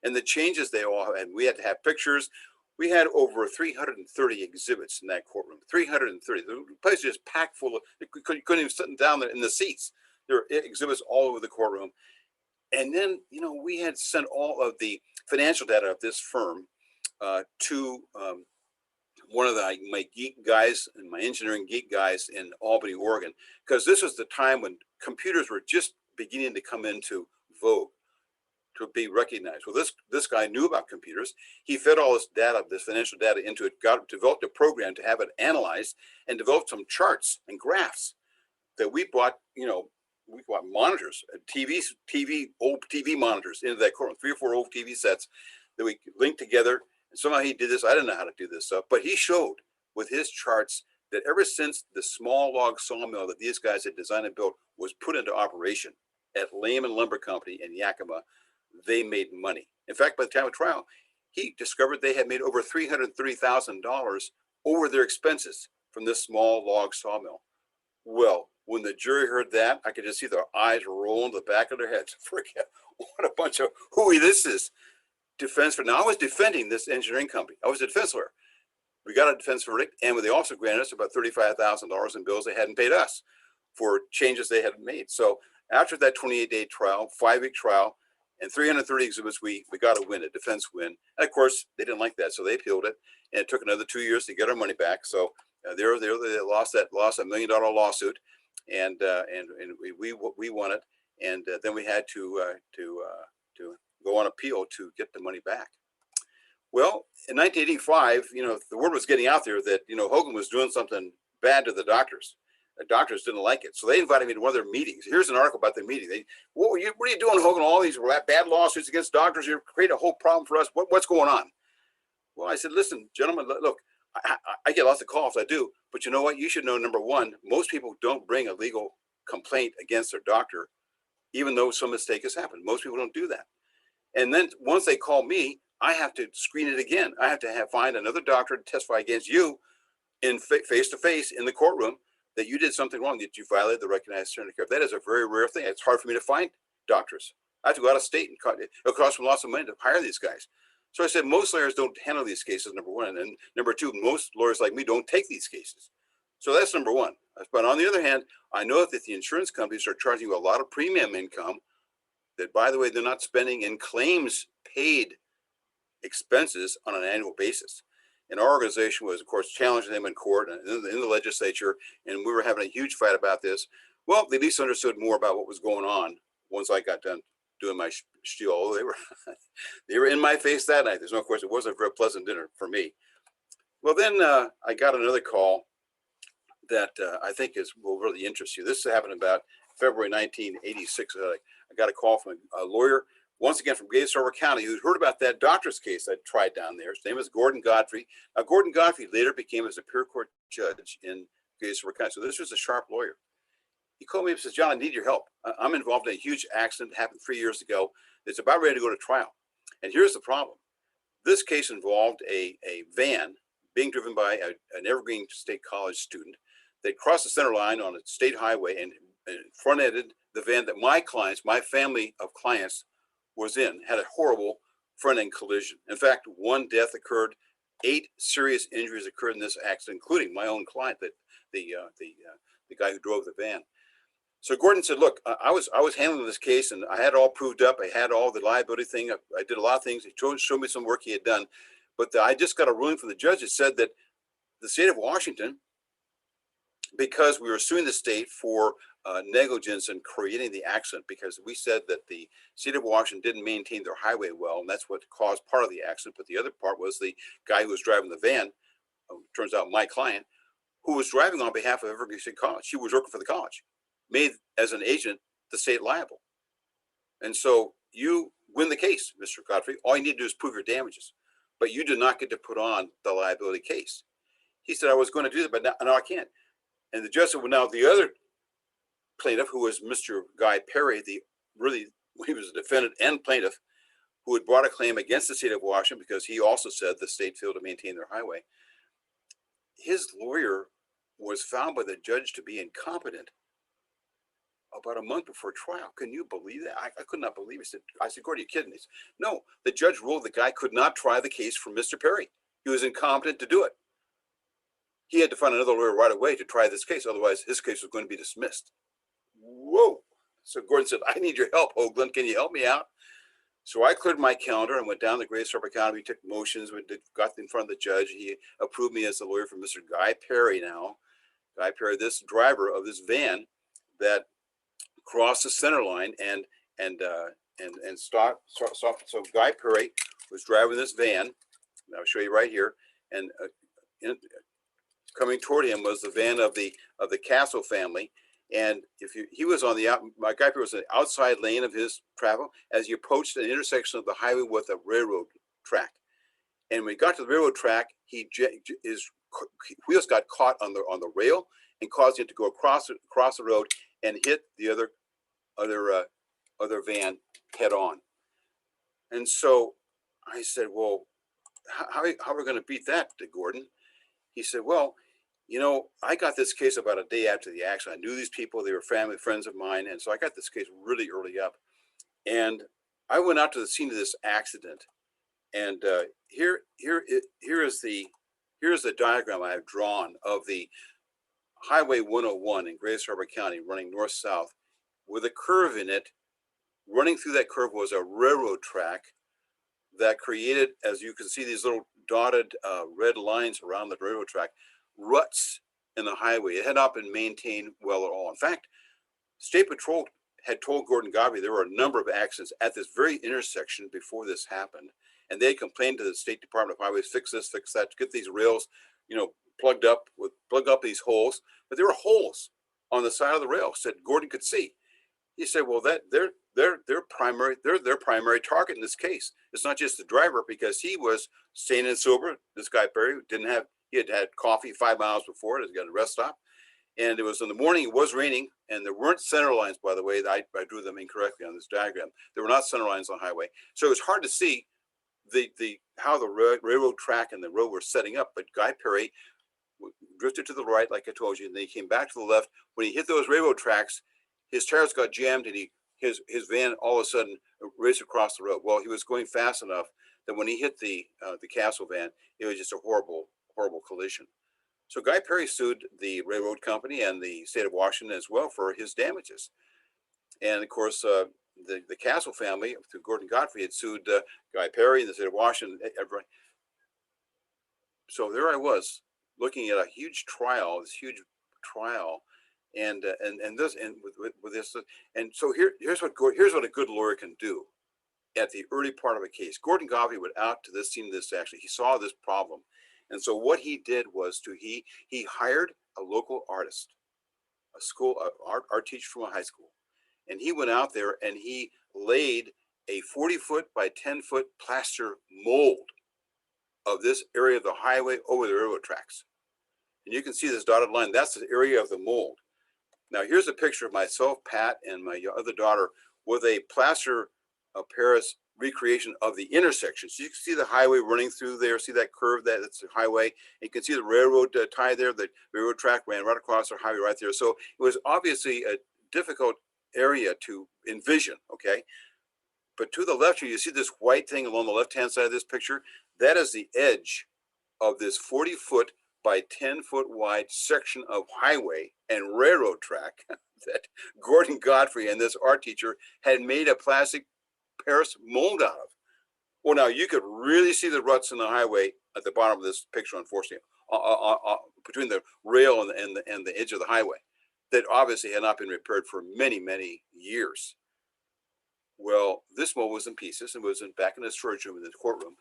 and the changes they all had. We had to have pictures. We had over 330 exhibits in that courtroom. 330. The place was just packed full of. You couldn't even sit down there in the seats. There were exhibits all over the courtroom. And then, we had sent all of the financial data of this firm to one of my geek guys and my engineering geek guys in Albany, Oregon, because this was the time when computers were just beginning to come into vogue, to be recognized. Well, this guy knew about computers. He fed all this data, this financial data, into it, developed a program to have it analyzed, and developed some charts and graphs that we bought, we bought monitors, old TV monitors into that courtroom, 3 or 4 old TV sets that we linked together. And somehow he did this. I didn't know how to do this stuff, but he showed with his charts that ever since the small log sawmill that these guys had designed and built was put into operation at Lehman Lumber Company in Yakima, they made money. In fact, by the time of trial, he discovered they had made over $330,000 over their expenses from this small log sawmill. Well, when the jury heard that, I could just see their eyes roll in the back of their heads. Forget what a bunch of hooey this is. Defense for now. I was defending this engineering company. I was a defense lawyer. We got a defense verdict, and they also granted us about $35,000 in bills they hadn't paid us for changes they had made. So after that 28-day trial, 5-week trial, and 330 exhibits, we got a win, a defense win. And of course, they didn't like that, so they appealed it, and it took another 2 years to get our money back. So they lost $1 million lawsuit, and we won it, and then we had to go on appeal to get the money back. Well, in 1985, the word was getting out there that Hoglund was doing something bad to the doctors. The doctors didn't like it, so they invited me to one of their meetings. Here's an article about the meeting. What are you doing, Hoglund? All these bad lawsuits against doctors. You're creating a whole problem for us. What's going on? Well, I said, listen, gentlemen, look, I get lots of calls. I do, but you know what? You should know, number one, most people don't bring a legal complaint against their doctor, even though some mistake has happened. Most people don't do that. And then once they call me, I have to screen it again. I have to find another doctor to testify against you in face-to-face in the courtroom that you did something wrong, that you violated the recognized standard of care. That is a very rare thing. It's hard for me to find doctors. I have to go out of state, and it'll cost me lots of money to hire these guys. So I said, most lawyers don't handle these cases, number one. And number two, most lawyers like me don't take these cases. So that's number one. But on the other hand, I know that the insurance companies are charging you a lot of premium income that, by the way, they're not spending in claims paid expenses on an annual basis. And our organization was, of course, challenging them in court and in the legislature, and we were having a huge fight about this. Well, they at least understood more about what was going on once I got done doing my spiel. Although they were in my face that night. There's no question, it wasn't a very pleasant dinner for me. Well, then I got another call that I think will really interest you. This happened about February 1986. I got a call from a lawyer, once again from Gates-Harbor County, who'd heard about that doctor's case I tried down there. His name is Gordon Godfrey. Now, Gordon Godfrey later became a Superior Court judge in Gates-Harbor County. So this was a sharp lawyer. He called me and says, "John, I need your help. I'm involved in a huge accident that happened 3 years ago. It's about ready to go to trial. And here's the problem. This case involved a van being driven by an Evergreen State College student. They crossed the center line on a state highway and front-ended the van that my clients, my family of clients was in, had a horrible front-end collision. In fact, 1 death occurred, 8 serious injuries occurred in this accident, including my own client, the guy who drove the van. So Gordon said, "Look, I was handling this case, and I had it all proved up. I had all the liability thing. I did a lot of things. He showed me some work he had done, but I just got a ruling from the judge that said that the state of Washington, because we were suing the state for negligence in creating the accident, because we said that the state of Washington didn't maintain their highway well, and that's what caused part of the accident. But the other part was the guy who was driving the van, turns out my client, who was driving on behalf of Evergreen State College. She was working for the college, made as an agent the state liable. And so you win the case, Mr. Godfrey. All you need to do is prove your damages, but you do not get to put on the liability case." He said, "I was going to do that, but now I can't." And the judge said, "Well, now the other plaintiff, who was Mr. Guy Perry, he was a defendant and plaintiff, who had brought a claim against the state of Washington because he also said the state failed to maintain their highway. His lawyer was found by the judge to be incompetent about a month before trial. Can you believe that? I could not believe it. I said, "Gordon, are you kidding me?" He said, "No, the judge ruled the guy could not try the case for Mr. Perry. He was incompetent to do it. He had to find another lawyer right away to try this case. Otherwise, his case was going to be dismissed." Whoa. So Gordon said, "I need your help, Hoglund. Can you help me out?" So I cleared my calendar and went down to Gates-Harbor County. We took motions. We got in front of the judge. He approved me as the lawyer for Mr. Guy Perry now. Guy Perry, this driver of this van that crossed the center line and stopped. So Guy Perry was driving this van. I'll show you right here. And coming toward him was the van of the Castle family. And he was on my Guy Perry was on the outside lane of his travel as he approached an intersection of the highway with a railroad track. And when he got to the railroad track, his wheels got caught on the rail and caused him to go across the road and hit the other van head on. And so I said, "Well, how are we going to beat that, Gordon?" He said, "Well, I got this case about a day after the accident. I knew these people; they were family friends of mine, and so I got this case really early up. And I went out to the scene of this accident, and here is the diagram I have drawn of the Highway 101 in Gates-Harbor County, running north-south, with a curve in it. Running through that curve was a railroad track that created, as you can see, these little dotted red lines around the railroad track, ruts in the highway. It had not been maintained well at all. In fact, State Patrol had told Gordon Godfrey there were a number of accidents at this very intersection before this happened. And they complained to the State Department of Highways, "Fix this, fix that, get these rails, plug up these holes." But there were holes on the side of the rail, said Gordon could see. He said, "Well, they're their primary target in this case. It's not just the driver, because he was sane and sober. This Guy Perry he had had coffee 5 miles before. He got a rest stop, and it was in the morning. It was raining, and there weren't center lines. By the way, I drew them incorrectly on this diagram. There were not center lines on the highway, so it was hard to see how the railroad track and the road were setting up. But Guy Perry drifted to the right, like I told you, and then he came back to the left. When he hit those railroad tracks, his tires got jammed, and his van all of a sudden raced across the road. Well, he was going fast enough that when he hit the Castle van, it was just a horrible collision. So Guy Perry sued the railroad company and the state of Washington as well for his damages. And of course, the Castle family, through Gordon Godfrey, had sued Guy Perry, the state of Washington, everybody. So there I was, looking at a huge trial, and this and with this, and so here's what a good lawyer can do at the early part of a case. Gordon Godfrey went out to this scene of this action. He saw this problem, and so what he did was he hired a local artist, a school art teacher from a high school, and he went out there and he laid a 40-foot by 10-foot plaster mold of this area of the highway over the railroad tracks. And you can see this dotted line. That's the area of the mold. Now here's a picture of myself, Pat, and my other daughter with a plaster of Paris recreation of the intersection. So you can see the highway running through there. See that curve? That's the highway. And you can see the railroad tie there. The railroad track ran right across the highway right there. So it was obviously a difficult area to envision, okay? But to the left here, you see this white thing along the left-hand side of this picture? That is the edge of this 40-foot by 10-foot wide section of highway and railroad track that Gordon Godfrey and this art teacher had made a plastic Paris mold out of. Well, now you could really see the ruts in the highway at the bottom of this picture, unfortunately, between the rail and the edge of the highway that obviously had not been repaired for many, many years. Well, this mold was in pieces and was back in the storage room in the courtroom.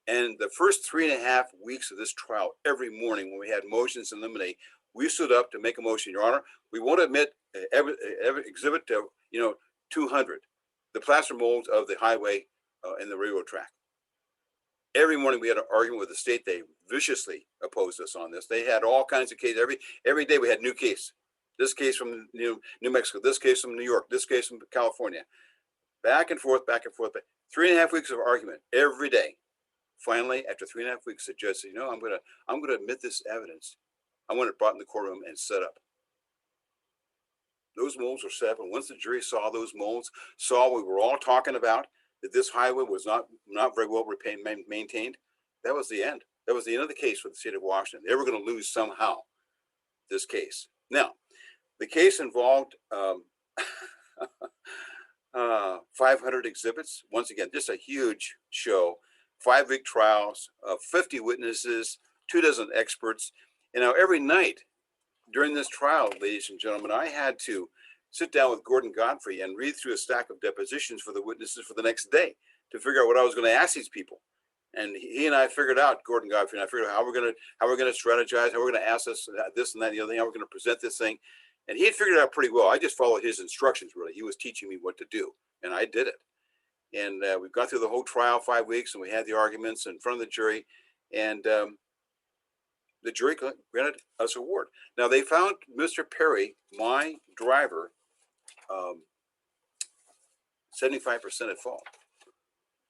And the first 3.5 weeks of this trial, every morning when we had motions in limine, we stood up to make a motion, Your Honor. We won't admit every exhibit to 200, the plaster molds of the highway and the railroad track. Every morning we had an argument with the state. They viciously opposed us on this. They had all kinds of cases. Every day we had a new case. This case from New Mexico, this case from New York, this case from California. Back and forth, back and forth. 3.5 weeks of argument every day. Finally, after 3.5 weeks, the judge said, I'm gonna admit this evidence. I want it brought in the courtroom and set up. Those molds were set up, and once the jury saw those molds, saw what we were all talking about, that this highway was not very well maintained, that was the end. That was the end of the case for the state of Washington. They were going to lose somehow this case. Now, the case involved 500 exhibits. Once again, just a huge show. 5-week trials, 50 witnesses, 24 experts. And now every night during this trial, ladies and gentlemen, I had to sit down with Gordon Godfrey and read through a stack of depositions for the witnesses for the next day to figure out what I was going to ask these people. And he and I figured out, Gordon Godfrey and I figured out how we're going to strategize, how we're going to ask this and that, and the other thing, how we're going to present this thing. And he had figured it out pretty well. I just followed his instructions, really. He was teaching me what to do, and I did it. And we got through the whole trial, 5 weeks, and we had the arguments in front of the jury, and the jury granted us an award. Now, they found Mr. Perry, my driver, 75% at fault.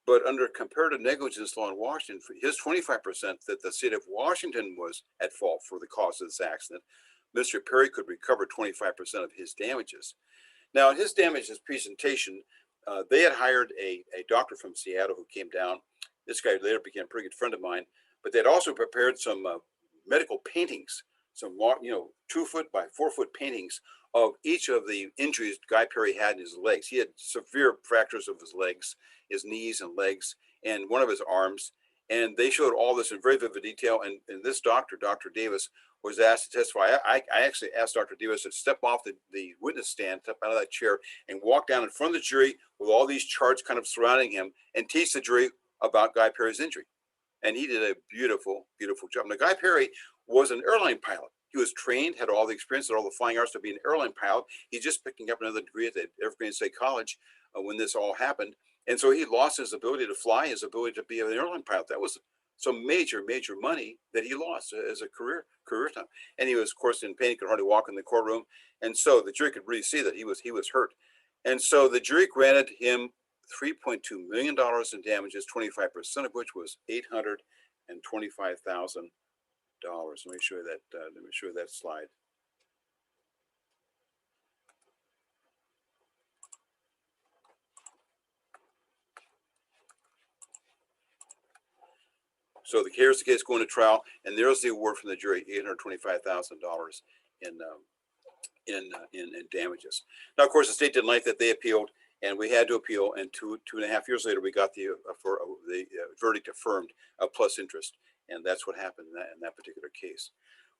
But under comparative negligence law in Washington, for his 25% that the state of Washington was at fault for the cause of this accident, Mr. Perry could recover 25% of his damages. Now, in his damages presentation, they had hired a doctor from Seattle who came down. This guy later became a pretty good friend of mine. But they'd also prepared some medical paintings, some 2-foot by 4-foot paintings of each of the injuries Guy Perry had in his legs. He had severe fractures of his legs, his knees and legs, and one of his arms. And they showed all this in very vivid detail. And this doctor, Dr. Davis, was asked to testify. I actually asked Dr. Davis to step off the witness stand, step out of that chair, and walk down in front of the jury with all these charts kind of surrounding him and teach the jury about Guy Perry's injury. And he did a beautiful, beautiful job. Now, Guy Perry was an airline pilot. He was trained, had all the experience, had all the flying arts to be an airline pilot. He's just picking up another degree at the Evergreen State College when this all happened. And so he lost his ability to fly, his ability to be an airline pilot. That was some major, major money that he lost as a career time. And he was, of course, in pain. He could hardly walk in the courtroom. And so the jury could really see that he was hurt. And so the jury granted him $3.2 million in damages, 25% of which was $825,000. Let me show you that. Let me show you that slide. So here's the case going to trial, and there's the award from the jury, $825,000 in in damages. Now, of course, the state didn't like that. They appealed, and we had to appeal. And two and a half years later, we got the verdict affirmed plus interest, and that's what happened in that particular case.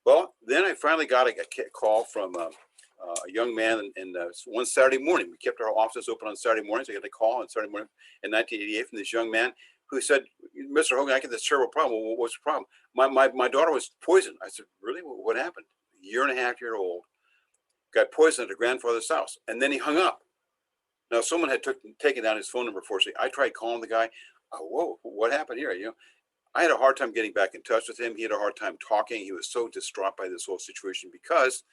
Well, then I finally got a call from a young man, and one Saturday morning. We kept our offices open on Saturday mornings. I got a call on Saturday morning in 1988 from this young man who said, "Mr. Hogan, I get this terrible problem. Well, what's the problem? My daughter was poisoned." I said, "Really? What happened?" Year and a half year old, got poisoned at her grandfather's house, and then he hung up. Now, someone had taken down his phone number for me. I tried calling the guy. Whoa, what happened here? I had a hard time getting back in touch with him. He had a hard time talking. He was so distraught by this whole situation because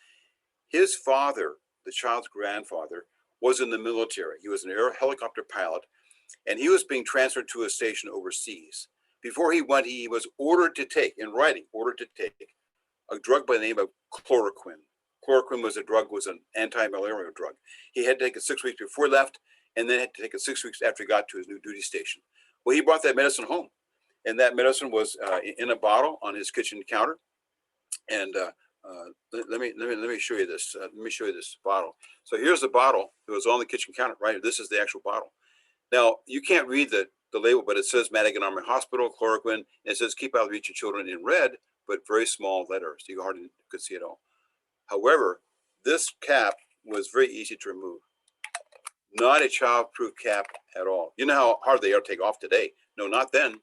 his father, the child's grandfather, was in the military. He was an helicopter pilot, and he was being transferred to a station overseas. Before he went, he was ordered to take, in writing, a drug by the name of chloroquine. Chloroquine was an anti-malarial drug. He had to take it 6 weeks before he left, and then had to take it 6 weeks after he got to his new duty station. Well, he brought that medicine home, and that medicine was in a bottle on his kitchen counter. And let me show you this. Let me show you this bottle. So here's the bottle. It was on the kitchen counter, right? This is the actual bottle. Now, you can't read the label, but it says Madigan Army Hospital, chloroquine, and it says keep out of reach of children in red, but very small letters. You hardly could see it all. However, this cap was very easy to remove. Not a child-proof cap at all. You know how hard they are to take off today. No, not then.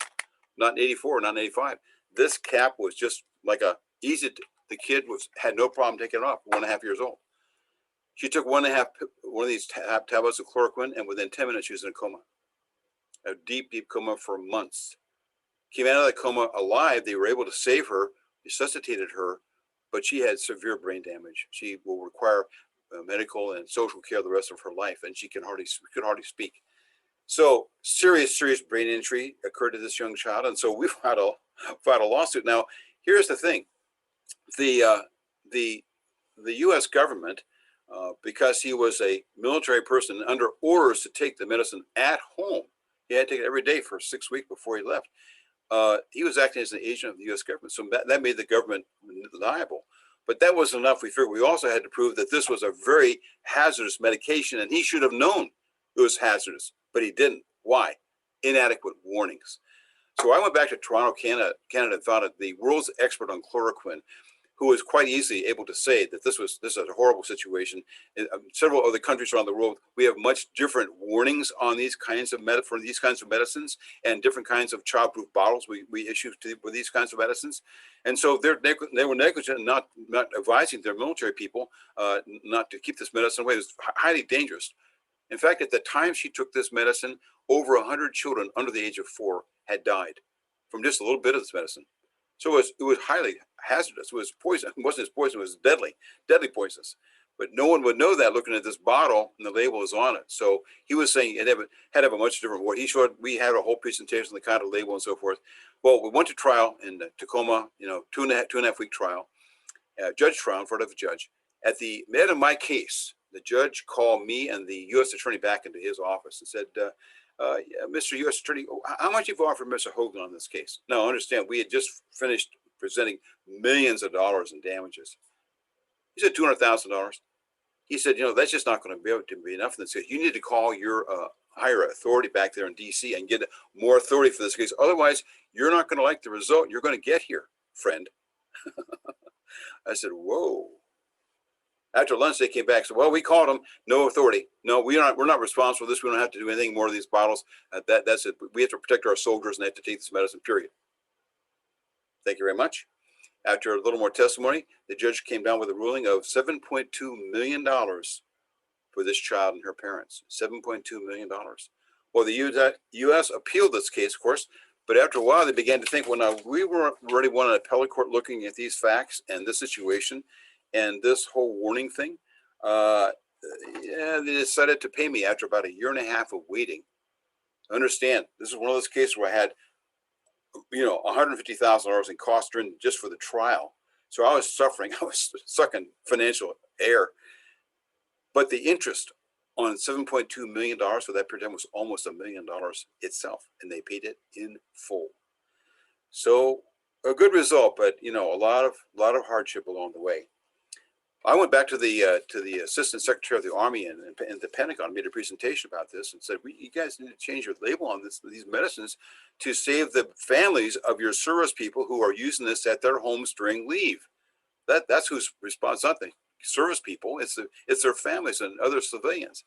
Not in 84, not in 85. This cap was just like the kid had no problem taking it off, 1.5 years old. She took one of these tablets of chloroquine, and within 10 minutes, she was in a coma. A deep, deep coma for months. Came out of the coma alive. They were able to save her, resuscitated her, but she had severe brain damage. She will require medical and social care the rest of her life, and she could hardly speak. So serious brain injury occurred to this young child, and so we filed a lawsuit. Now, here's the thing: the U.S. government, because he was a military person under orders to take the medicine at home, he had to take it every day for 6 weeks before he left. He was acting as an agent of the U.S. government, so that made the government liable. But that wasn't enough. We figured we also had to prove that this was a very hazardous medication, and he should have known it was hazardous, but he didn't. Why? Inadequate warnings. So I went back to Toronto, Canada, and found the world's expert on chloroquine, who was quite easily able to say that this is a horrible situation. In several other countries around the world, we have much different warnings on these kinds of for these kinds of medicines, and different kinds of childproof bottles we issue for these kinds of medicines. And so they were negligent in not advising their military people not to keep this medicine away. It was highly dangerous. In fact, at the time she took this medicine, over 100 children under the age of 4 had died from just a little bit of this medicine. So it was highly hazardous. It was poison. It wasn't just poison, it was deadly poisonous. But no one would know that looking at this bottle, and the label is on it. So he was saying it had to have a much different word. He showed, we had a whole presentation, the kind of label and so forth. Well, we went to trial in Tacoma, 2.5 week trial, judge trial in front of a judge. At the end of my case, the judge called me and the U.S. attorney back into his office and said, Mr. U.S. Attorney, how much you've offered Mr. Hoglund on this case? Now, understand, we had just finished presenting millions of dollars in damages. He said $200,000. He said, that's just not going to be able to be enough in this case. You need to call your higher authority back there in D.C. and get more authority for this case. Otherwise, you're not going to like the result you're going to get here, friend. I said, whoa. After lunch, they came back and said, well, we called them, no authority. No, we're not responsible for this. We don't have to do anything more of these bottles. That's it. We have to protect our soldiers, and they have to take this medicine, period. Thank you very much. After a little more testimony, the judge came down with a ruling of $7.2 million for this child and her parents. $7.2 million. Well, the U.S. appealed this case, of course, but after a while, they began to think, well, now, we were already one an appellate court looking at these facts and this situation and this whole warning thing. They decided to pay me after about 1.5 years of waiting. Understand, this is one of those cases where I had, $150,000 in costs just for the trial. So I was suffering. I was sucking financial air. But the interest on $7.2 million for that period of time was almost $1 million itself, and they paid it in full. So a good result, but a lot of hardship along the way. I went back to the Assistant Secretary of the Army and the Pentagon, made a presentation about this, and said, "You guys need to change your label on these medicines to save the families of your service people who are using this at their homes during leave. That's who's responsible. Not the service people; it's their families and other civilians."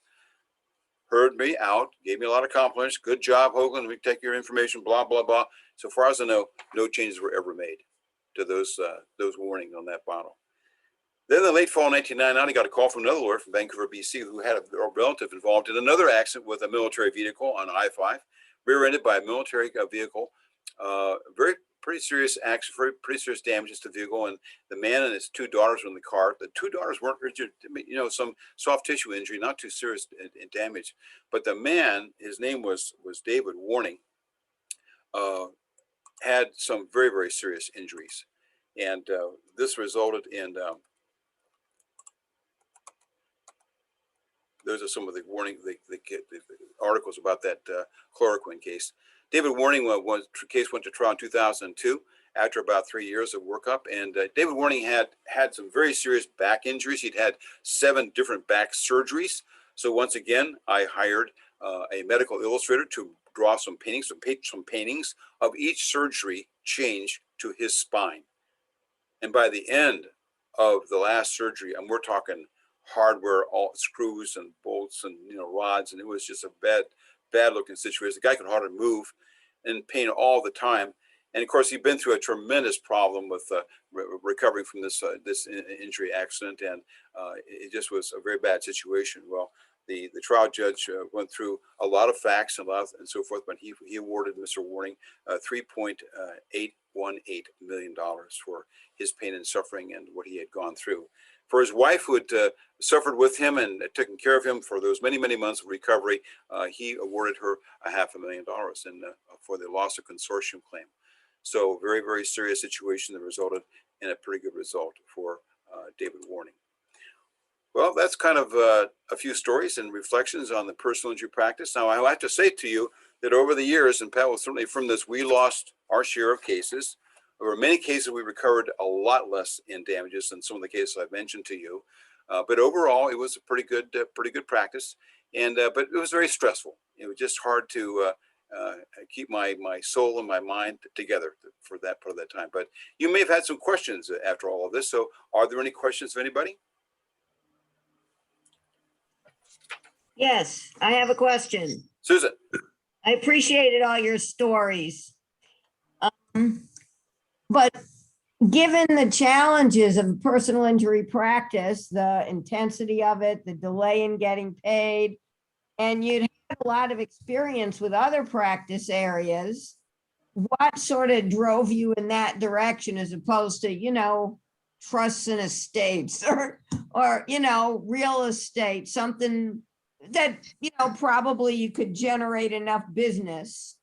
Heard me out, gave me a lot of compliments. Good job, Hoglund. We take your information. Blah blah blah. So far as I know, no changes were ever made to those warnings on that bottle. Then in the late fall of 1999, I got a call from another lawyer from Vancouver, BC, who had a relative involved in another accident with a military vehicle on I-5, rear-ended by a military vehicle. Pretty serious accident, pretty serious damages to the vehicle, and the man and his two daughters were in the car. The two daughters weren't injured, some soft tissue injury, not too serious damage. But the man, his name was David Warning, had some very, very serious injuries. And this resulted in those are some of the warning, the articles about that chloroquine case. David Warning case went to trial in 2002 after about 3 years of workup. And David Warning had some very serious back injuries. He'd had 7 different back surgeries. So once again, I hired a medical illustrator to draw some paintings of each surgery change to his spine. And by the end of the last surgery, and we're talking hardware, all screws and bolts and rods, and it was just a bad looking situation. The guy could hardly move, in pain all the time. And of course, he'd been through a tremendous problem with recovering from this injury accident, and it just was a very bad situation. Well, the trial judge went through a lot of facts and so forth, but he awarded Mr. Warning $3.818 million for his pain and suffering and what he had gone through. For his wife, who had suffered with him and taken care of him for those many, many months of recovery, he awarded her $500,000 for the loss of consortium claim. So very, very serious situation that resulted in a pretty good result for David Warning. Well, that's kind of a few stories and reflections on the personal injury practice. Now, I have to say to you that over the years, and Pat will certainly from this, we lost our share of cases. Over many cases, we recovered a lot less in damages than some of the cases I've mentioned to you. But overall, it was a pretty good practice. And but it was very stressful. It was just hard to keep my soul and my mind together for that part of that time. But you may have had some questions after all of this. So are there any questions of anybody? Yes, I have a question. Susan. I appreciated all your stories. But given the challenges of personal injury practice, the intensity of it, the delay in getting paid, and you'd have a lot of experience with other practice areas, what sort of drove you in that direction as opposed to, trusts and estates or real estate, something that, probably you could generate enough business?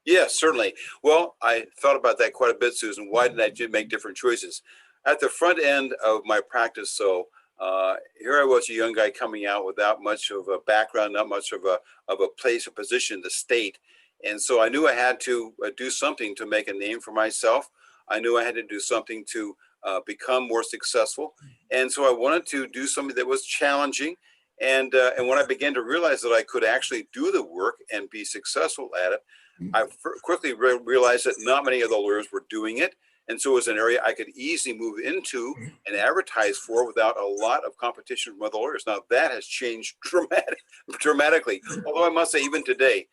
Yes, certainly. Well, I thought about that quite a bit, Susan. Why did I make different choices? At the front end of my practice, so here I was, a young guy coming out without much of a background, not much of a place, a position in the state. And so I knew I had to do something to make a name for myself. I knew I had to do something to become more successful. And so I wanted to do something that was challenging. And when I began to realize that I could actually do the work and be successful at it, I quickly realized that not many of the lawyers were doing it. And so it was an area I could easily move into and advertise for without a lot of competition from other lawyers. Now that has changed dramatically. Although I must say, even today,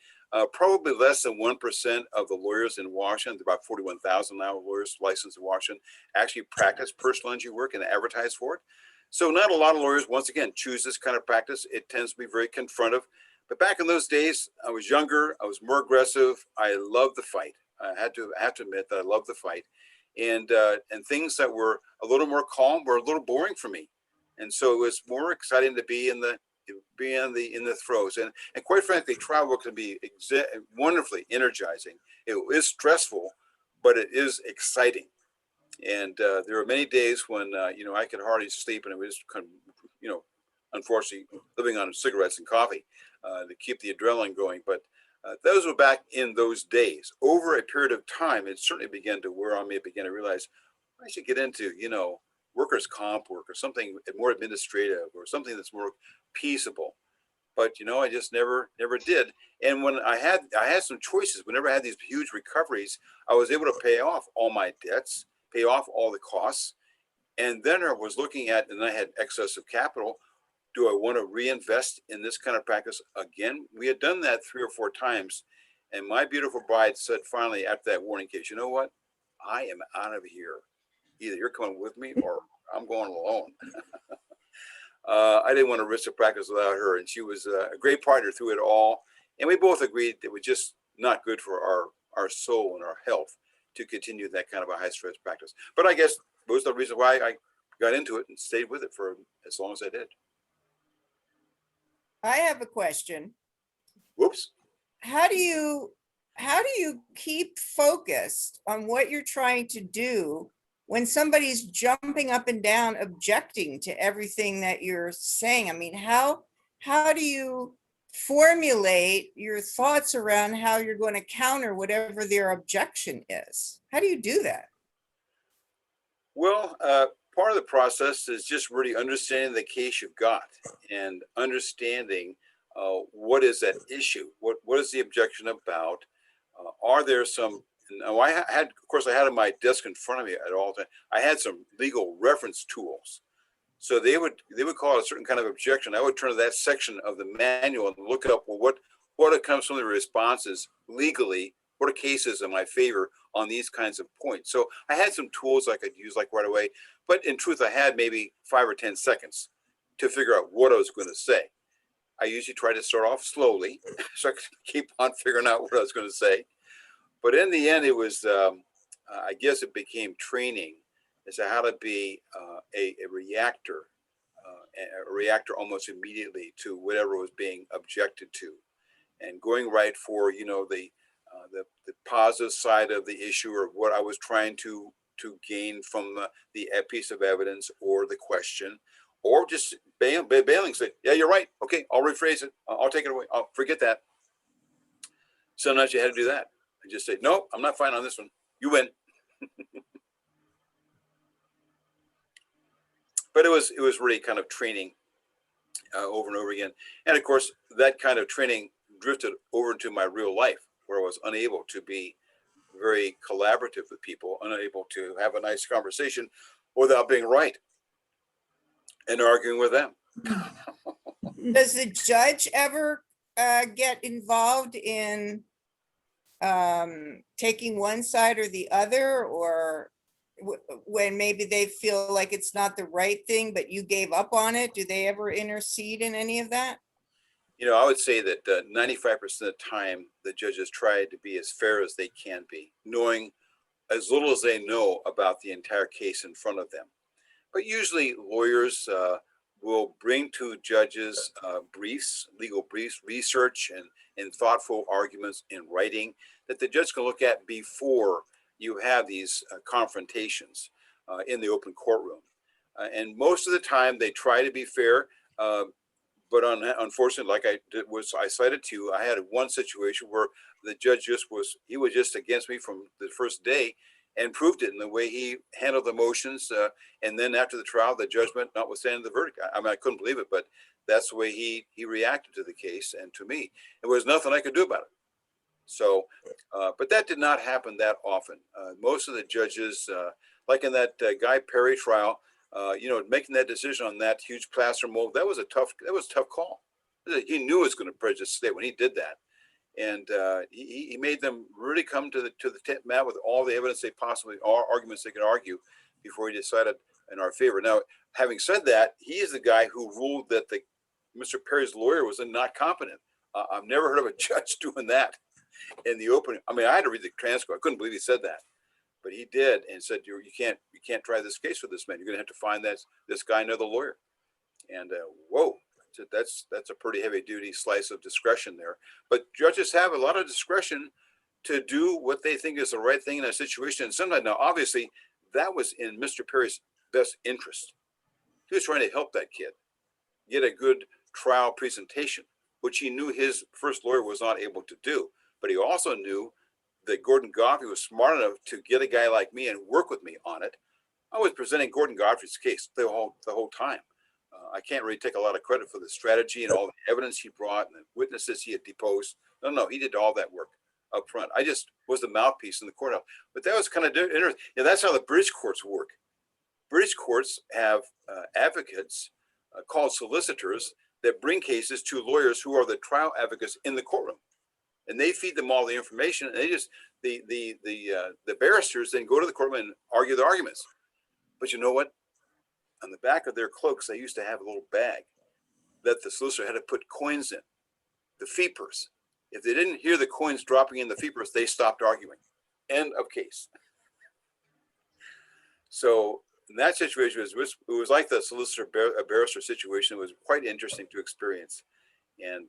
probably less than 1% of the lawyers in Washington, about 41,000 now lawyers licensed in Washington, actually practice personal injury work and advertise for it. So not a lot of lawyers, once again, choose this kind of practice. It tends to be very confrontive. But back in those days, I was younger, I was more aggressive. I loved the fight. I have to admit that I loved the fight. And things that were a little more calm were a little boring for me. And so it was more exciting to be in the throes. And quite frankly, trial work can be wonderfully energizing. It is stressful, but it is exciting. And there were many days when I could hardly sleep, and it was kind of, unfortunately, living on cigarettes and coffee to keep the adrenaline going. But Those were back in those days. Over a period of time, it certainly began to wear on me. I began to realize I should get into, workers' comp work or something more administrative or something that's more peaceable. But I just never did. And when I had some choices. Whenever I had these huge recoveries, I was able to pay off all my debts, pay off all the costs, and then I was looking at, and I had excess of capital. Do I want to reinvest in this kind of practice again? We had done that 3 or 4 times, and my beautiful bride said finally after that warning case, you know what? I am out of here. Either you're coming with me or I'm going alone. I didn't want to risk the practice without her, and she was a great partner through it all. And we both agreed it was just not good for our soul and our health to continue that kind of a high stress practice. But I guess those are the reasons why I got into it and stayed with it for as long as I did. I have a question. Whoops. How do you keep focused on what you're trying to do when somebody's jumping up and down objecting to everything that you're saying? I mean, how do you formulate your thoughts around how you're going to counter whatever their objection is? How do you do that? Well, part of the process is just really understanding the case you've got and understanding what is that issue, what is the objection about. Are there some? I had on my desk in front of me at all times. I had some legal reference tools, so they would call it a certain kind of objection. I would turn to that section of the manual and look up, well, what comes from the responses legally. What are cases in my favor on these kinds of points? So I had some tools I could use like right away, but in truth, I had maybe 5 or 10 seconds to figure out what I was going to say. I usually try to start off slowly so I could keep on figuring out what I was going to say. But in the end, it was, I guess it became training as to how to be a reactor almost immediately to whatever was being objected to, and going right for, the positive side of the issue or what I was trying to gain from the piece of evidence or the question, or just bailing, say, yeah, you're right. Okay, I'll rephrase it. I'll take it away. I'll forget that. Sometimes you had to do that. And just say, no, I'm not fine on this one. You win. But it was really kind of training over and over again. And of course, that kind of training drifted over into my real life, where I was unable to be very collaborative with people, unable to have a nice conversation without being right and arguing with them. Does the judge ever get involved in taking one side or the other, or when maybe they feel like it's not the right thing, but you gave up on it? Do they ever intercede in any of that? I would say that 95% of the time, the judges try to be as fair as they can be, knowing as little as they know about the entire case in front of them. But usually lawyers will bring to judges briefs, legal briefs, research, and thoughtful arguments in writing that the judge can look at before you have these confrontations in the open courtroom. And most of the time they try to be fair, but unfortunately, like I cited to you, I had one situation where the judge was just against me from the first day, and proved it in the way he handled the motions. And then after the trial, the judgment, notwithstanding the verdict, I couldn't believe it, but that's the way he reacted to the case and to me. There was nothing I could do about it. So, but that did not happen that often. Most of the judges, like in that Guy Perry trial, making that decision on that huge plaster mold, that was a tough call. He knew it was going to prejudice the state when he did that. And he made them really come to the mat with all the evidence they possibly, all arguments they could argue before he decided in our favor. Now, having said that, he is the guy who ruled that Mr. Perry's lawyer was not competent. I've never heard of a judge doing that in the opening. I mean, I had to read the transcript. I couldn't believe he said that, but he did, and said, you can't try this case with this man. You're going to have to find this guy another lawyer. And whoa. That's a pretty heavy duty slice of discretion there. But judges have a lot of discretion to do what they think is the right thing in a situation. And sometimes, now obviously, that was in Mr. Perry's best interest. He was trying to help that kid get a good trial presentation. which he knew his first lawyer was not able to do. But he also knew that Gordon Godfrey was smart enough to get a guy like me and work with me on it. I was presenting Gordon Godfrey's case the whole time. I can't really take a lot of credit for the strategy and all the evidence he brought and the witnesses he had deposed. No, he did all that work up front. I just was the mouthpiece in the courthouse. But that was kind of interesting. Yeah, that's how the British courts work. British courts have advocates called solicitors that bring cases to lawyers who are the trial advocates in the courtroom, and they feed them all the information. And they just the barristers then go to the courtroom and argue the arguments. But you know what? On the back of their cloaks, they used to have a little bag that the solicitor had to put coins in, the feepers. If they didn't hear the coins dropping in the feepers, they stopped arguing. End of case. So in that situation, it was like the solicitor barrister situation. It was quite interesting to experience, and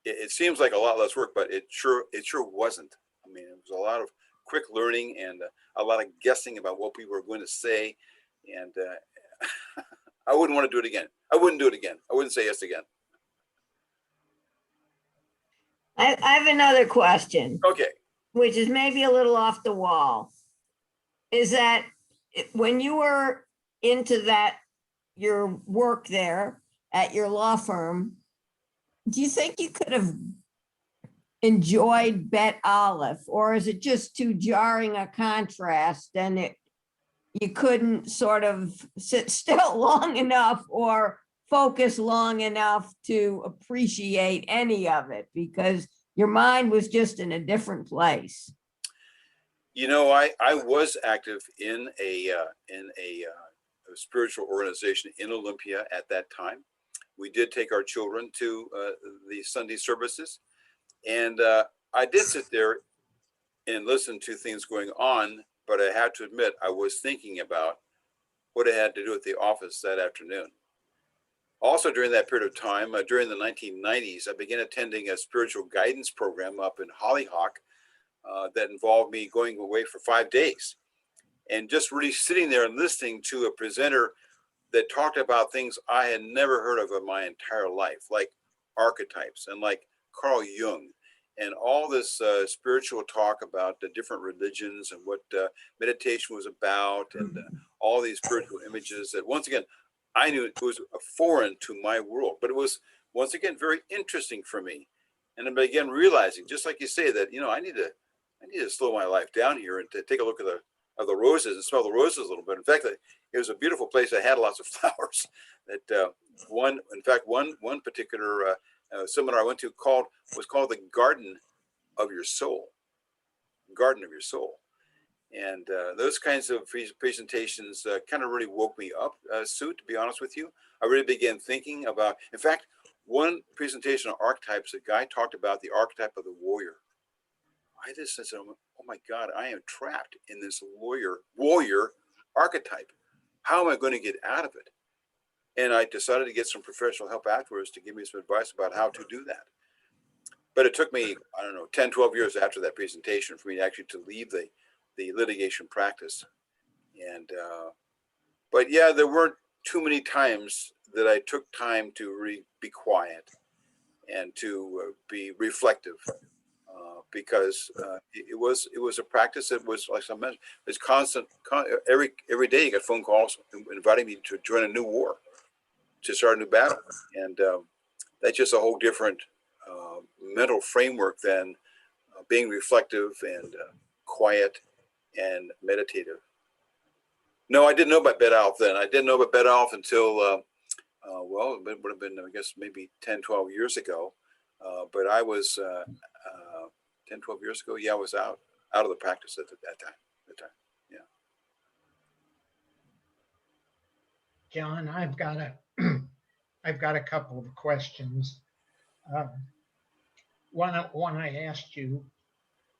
it seems like a lot less work, but it sure wasn't. I mean, it was a lot of quick learning and a lot of guessing about what people were going to say, and I wouldn't want to do it again. I wouldn't do it again. I wouldn't say yes again. I have another question, Okay. which is maybe a little off the wall. Is that when you were into your work there at your law firm, do you think you could have enjoyed Bet Olive, or is it just too jarring a contrast and you couldn't sort of sit still long enough or focus long enough to appreciate any of it because your mind was just in a different place? You know, I was active in a spiritual organization in Olympia at that time. We did take our children to the Sunday services, and I did sit there and listen to things going on, but I have to admit I was thinking about what I had to do at the office that afternoon. Also during that period of time, during the 1990s, I began attending a spiritual guidance program up in Hollyhock that involved me going away for 5 days and just really sitting there and listening to a presenter that talked about things I had never heard of in my entire life, like archetypes and like Carl Jung and all this spiritual talk about the different religions and what meditation was about and all these spiritual images that once again, I knew it was foreign to my world, but it was once again very interesting for me. And I began realizing, just like you say, that I need to slow my life down here and to take a look at the roses and smell the roses a little bit. In fact, it was a beautiful place. I had lots of flowers. That one particular seminar I went to was called the Garden of Your Soul. Garden of Your Soul. And those kinds of presentations kind of really woke me up, Sue, to be honest with you. I really began thinking about, in fact, one presentation on archetypes, a guy talked about the archetype of the warrior. I just said, oh my God, I am trapped in this warrior archetype. How am I going to get out of it? And I decided to get some professional help afterwards to give me some advice about how to do that. But it took me, 10, 12 years after that presentation for me actually to leave the litigation practice. And, but yeah, there weren't too many times that I took time to really be quiet and to be reflective. Because it was a practice that was, like I mentioned, it's constant. Every day you got phone calls inviting me to join a new war, to start a new battle, and that's just a whole different mental framework than being reflective and quiet and meditative. No, I didn't know about Bet Alf then. I didn't know about Bet Alf until well, it would have been, I guess, maybe 10, 12 years ago. But I was 10, 12 years ago. Yeah, I was out of the practice at that time. Yeah. John, I've got a couple of questions. One I asked you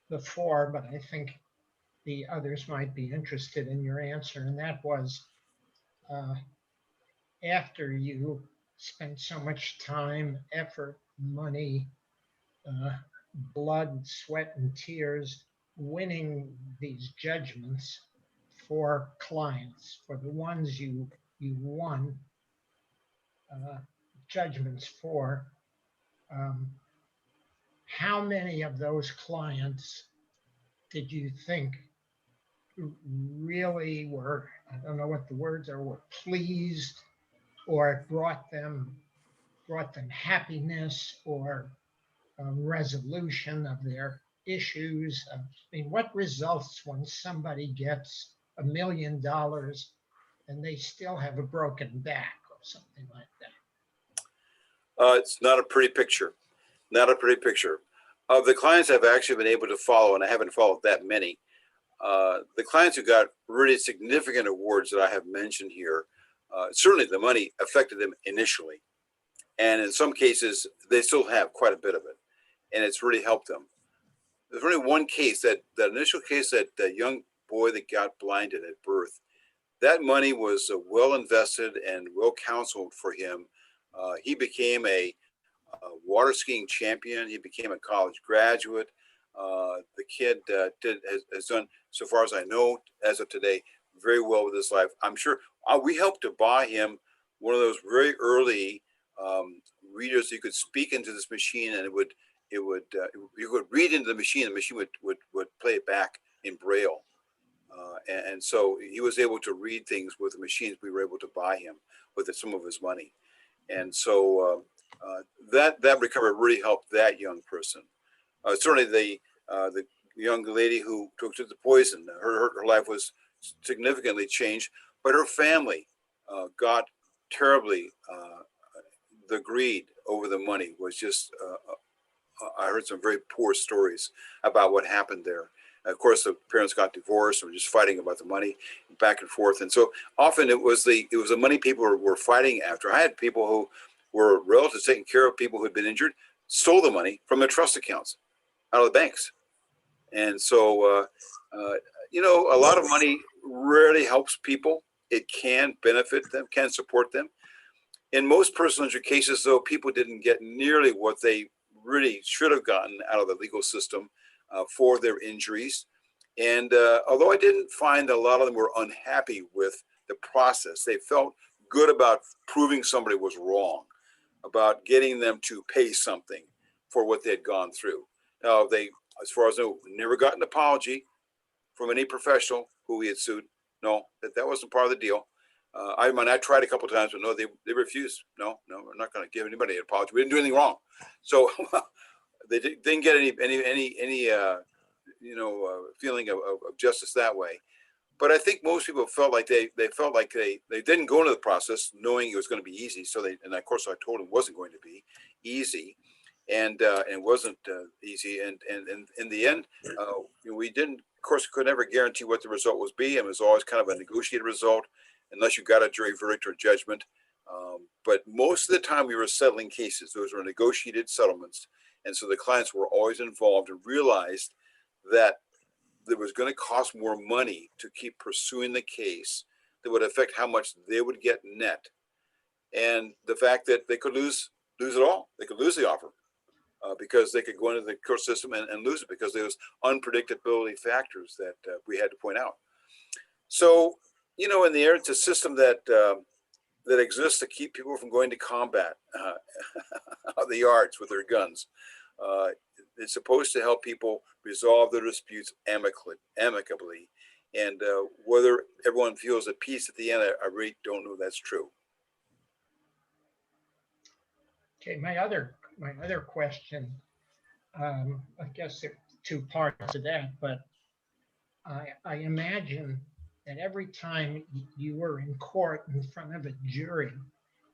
before, but I think the others might be interested in your answer, and that was after you spent so much time, effort, money, blood, sweat, and tears winning these judgments for clients, for the ones you won judgments for, Um, how many of those clients did you think really were, I don't know what the words are, were pleased, or it brought them happiness, or resolution of their issues? I mean, what results when somebody gets $1 million and they still have a broken back or something like that? It's not a pretty picture. Not a pretty picture. Of the clients I've actually been able to follow, and I haven't followed that many, the clients who got really significant awards that I have mentioned here, certainly the money affected them initially. And in some cases, they still have quite a bit of it. And it's really helped them. There's only one case, that initial case, that young boy that got blinded at birth. That money was well invested and well counseled for him. He became a water skiing champion. He became a college graduate. The kid has done, so far as I know, as of today, very well with his life. I'm sure we helped to buy him one of those very early readers. You could speak into this machine, and you could read into the machine. The machine would play it back in Braille. And so he was able to read things with the machines we were able to buy him with some of his money. And so that recovery really helped that young person. Certainly the young lady who took to the poison, her life was significantly changed, but her family got terribly, the greed over the money was just, I heard some very poor stories about what happened there. Of course, the parents got divorced and were just fighting about the money back and forth. And so often it was the money people were fighting after. I had people who were relatives taking care of people who had been injured, stole the money from their trust accounts out of the banks. And so, a lot of money rarely helps people. It can benefit them, can support them. In most personal injury cases, though, people didn't get nearly what they really should have gotten out of the legal system for their injuries. And although I didn't find a lot of them were unhappy with the process, they felt good about proving somebody was wrong, about getting them to pay something for what they'd gone through. Now, they, as far as I know, never got an apology from any professional who we had sued. No, that wasn't part of the deal. I tried a couple of times, but no, they refused. No, we're not going to give anybody an apology. We didn't do anything wrong. So they didn't get any feeling of justice that way. But I think most people felt like they felt like they didn't go into the process knowing it was going to be easy. So and of course I told them it wasn't going to be easy, and it wasn't easy. And in the end, we didn't, of course, could never guarantee what the result was be. And it was always kind of a negotiated result, unless you got a jury verdict or judgment. But most of the time we were settling cases. Those were negotiated settlements. And so the clients were always involved and realized that there was going to cost more money to keep pursuing the case that would affect how much they would get net. And the fact that they could lose it all. They could lose the offer because they could go into the court system and lose it because there was unpredictability factors that we had to point out. So, in the air, it's a system that exists to keep people from going to combat on the yards with their guns. It's supposed to help people resolve their disputes amicably. And whether everyone feels at peace at the end, I really don't know that's true. Okay, my other question, I guess there are two parts to that, but I imagine that every time you were in court in front of a jury,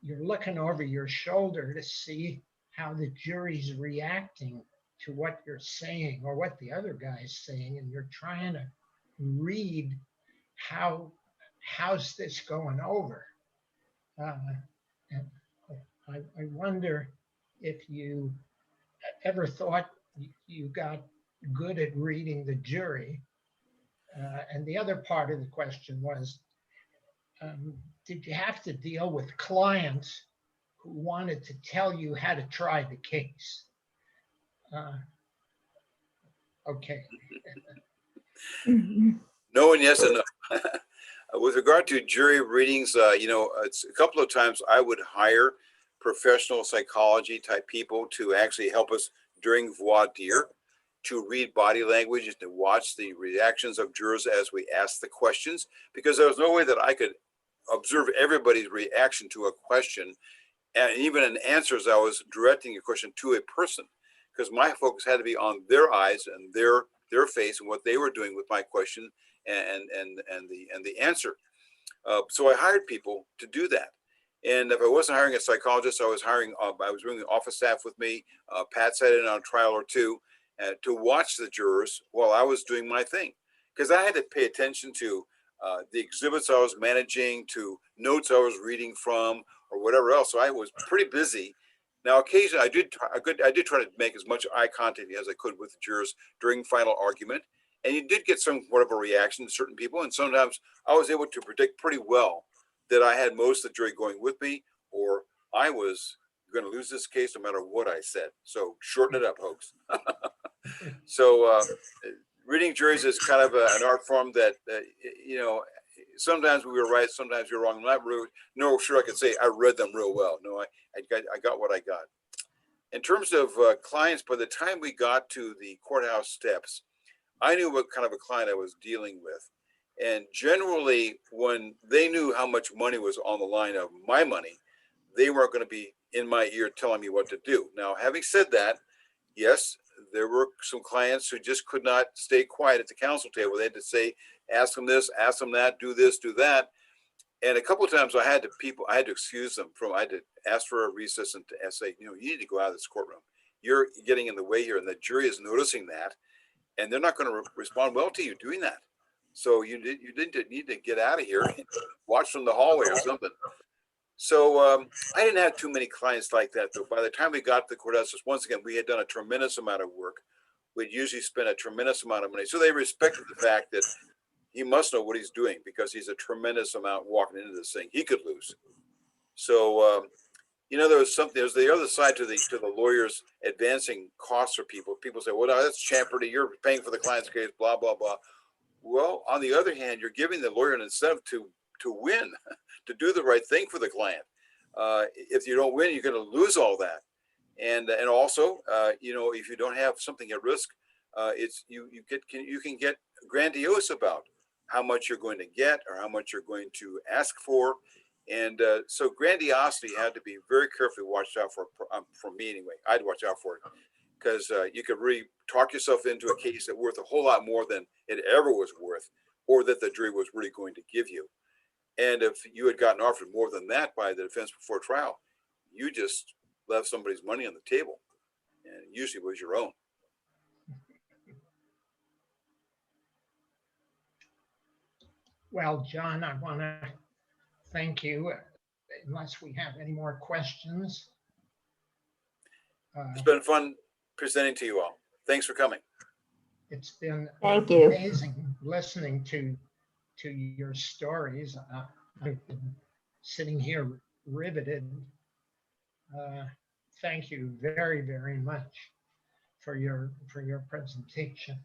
you're looking over your shoulder to see how the jury's reacting to what you're saying or what the other guy's saying, and you're trying to read how's this going over. And I wonder if you ever thought you got good at reading the jury. And the other part of the question was, did you have to deal with clients who wanted to tell you how to try the case? Okay. No and yes and no. With regard to jury readings, it's a couple of times I would hire professional psychology type people to actually help us during voir dire, to read body language and to watch the reactions of jurors as we ask the questions, because there was no way that I could observe everybody's reaction to a question. And even in answers, I was directing a question to a person because my focus had to be on their eyes and their face and what they were doing with my question and the answer. So I hired people to do that. And if I wasn't hiring a psychologist, I was bringing office staff with me. Pat sat in on a trial or two to watch the jurors while I was doing my thing. Because I had to pay attention to the exhibits I was managing, to notes I was reading from, or whatever else. So I was pretty busy. Now, occasionally, I did try to make as much eye contact as I could with the jurors during final argument. And you did get somewhat of a reaction to certain people. And sometimes I was able to predict pretty well that I had most of the jury going with me, or I was going to lose this case no matter what I said. So shorten it up, folks. So reading juries is kind of an art form that, sometimes we were right, sometimes we were wrong. I'm not really, no, sure I could say I read them real well. No, I got what I got. In terms of clients, by the time we got to the courthouse steps, I knew what kind of a client I was dealing with. And generally, when they knew how much money was on the line of my money, they weren't going to be in my ear telling me what to do. Now, having said that, yes, there were some clients who just could not stay quiet at the counsel table. They had to say, ask them this, ask them that, do this, do that. And a couple of times I had to excuse them I had to ask for a recess and to say, you need to go out of this courtroom. You're getting in the way here. And the jury is noticing that. And they're not going to respond well to you doing that. So you need to get out of here and watch from the hallway or something. So I didn't have too many clients like that, though. By the time we got to the courthouse, once again, we had done a tremendous amount of work. We'd usually spend a tremendous amount of money. So they respected the fact that he must know what he's doing because he's a tremendous amount walking into this thing. He could lose. So, there's the other side to the lawyers advancing costs for people. People say, well, no, that's champerty. You're paying for the client's case, blah, blah, blah. Well, on the other hand, you're giving the lawyer an incentive to win, to do the right thing for the client. If you don't win, you're going to lose all that. And also, if you don't have something at risk, you can get grandiose about how much you're going to get or how much you're going to ask for. And so grandiosity had to be very carefully watched out for me anyway. I'd watch out for it because you could really talk yourself into a case that's worth a whole lot more than it ever was worth, or that the jury was really going to give you. And if you had gotten offered more than that by the defense before trial, you just left somebody's money on the table, and it usually was your own. Well, John, I want to thank you. Unless we have any more questions. It's been fun presenting to you all. Thanks for coming. It's been Thank you. amazing listening to your stories. I've been sitting here riveted. Thank you very, very much for your presentation.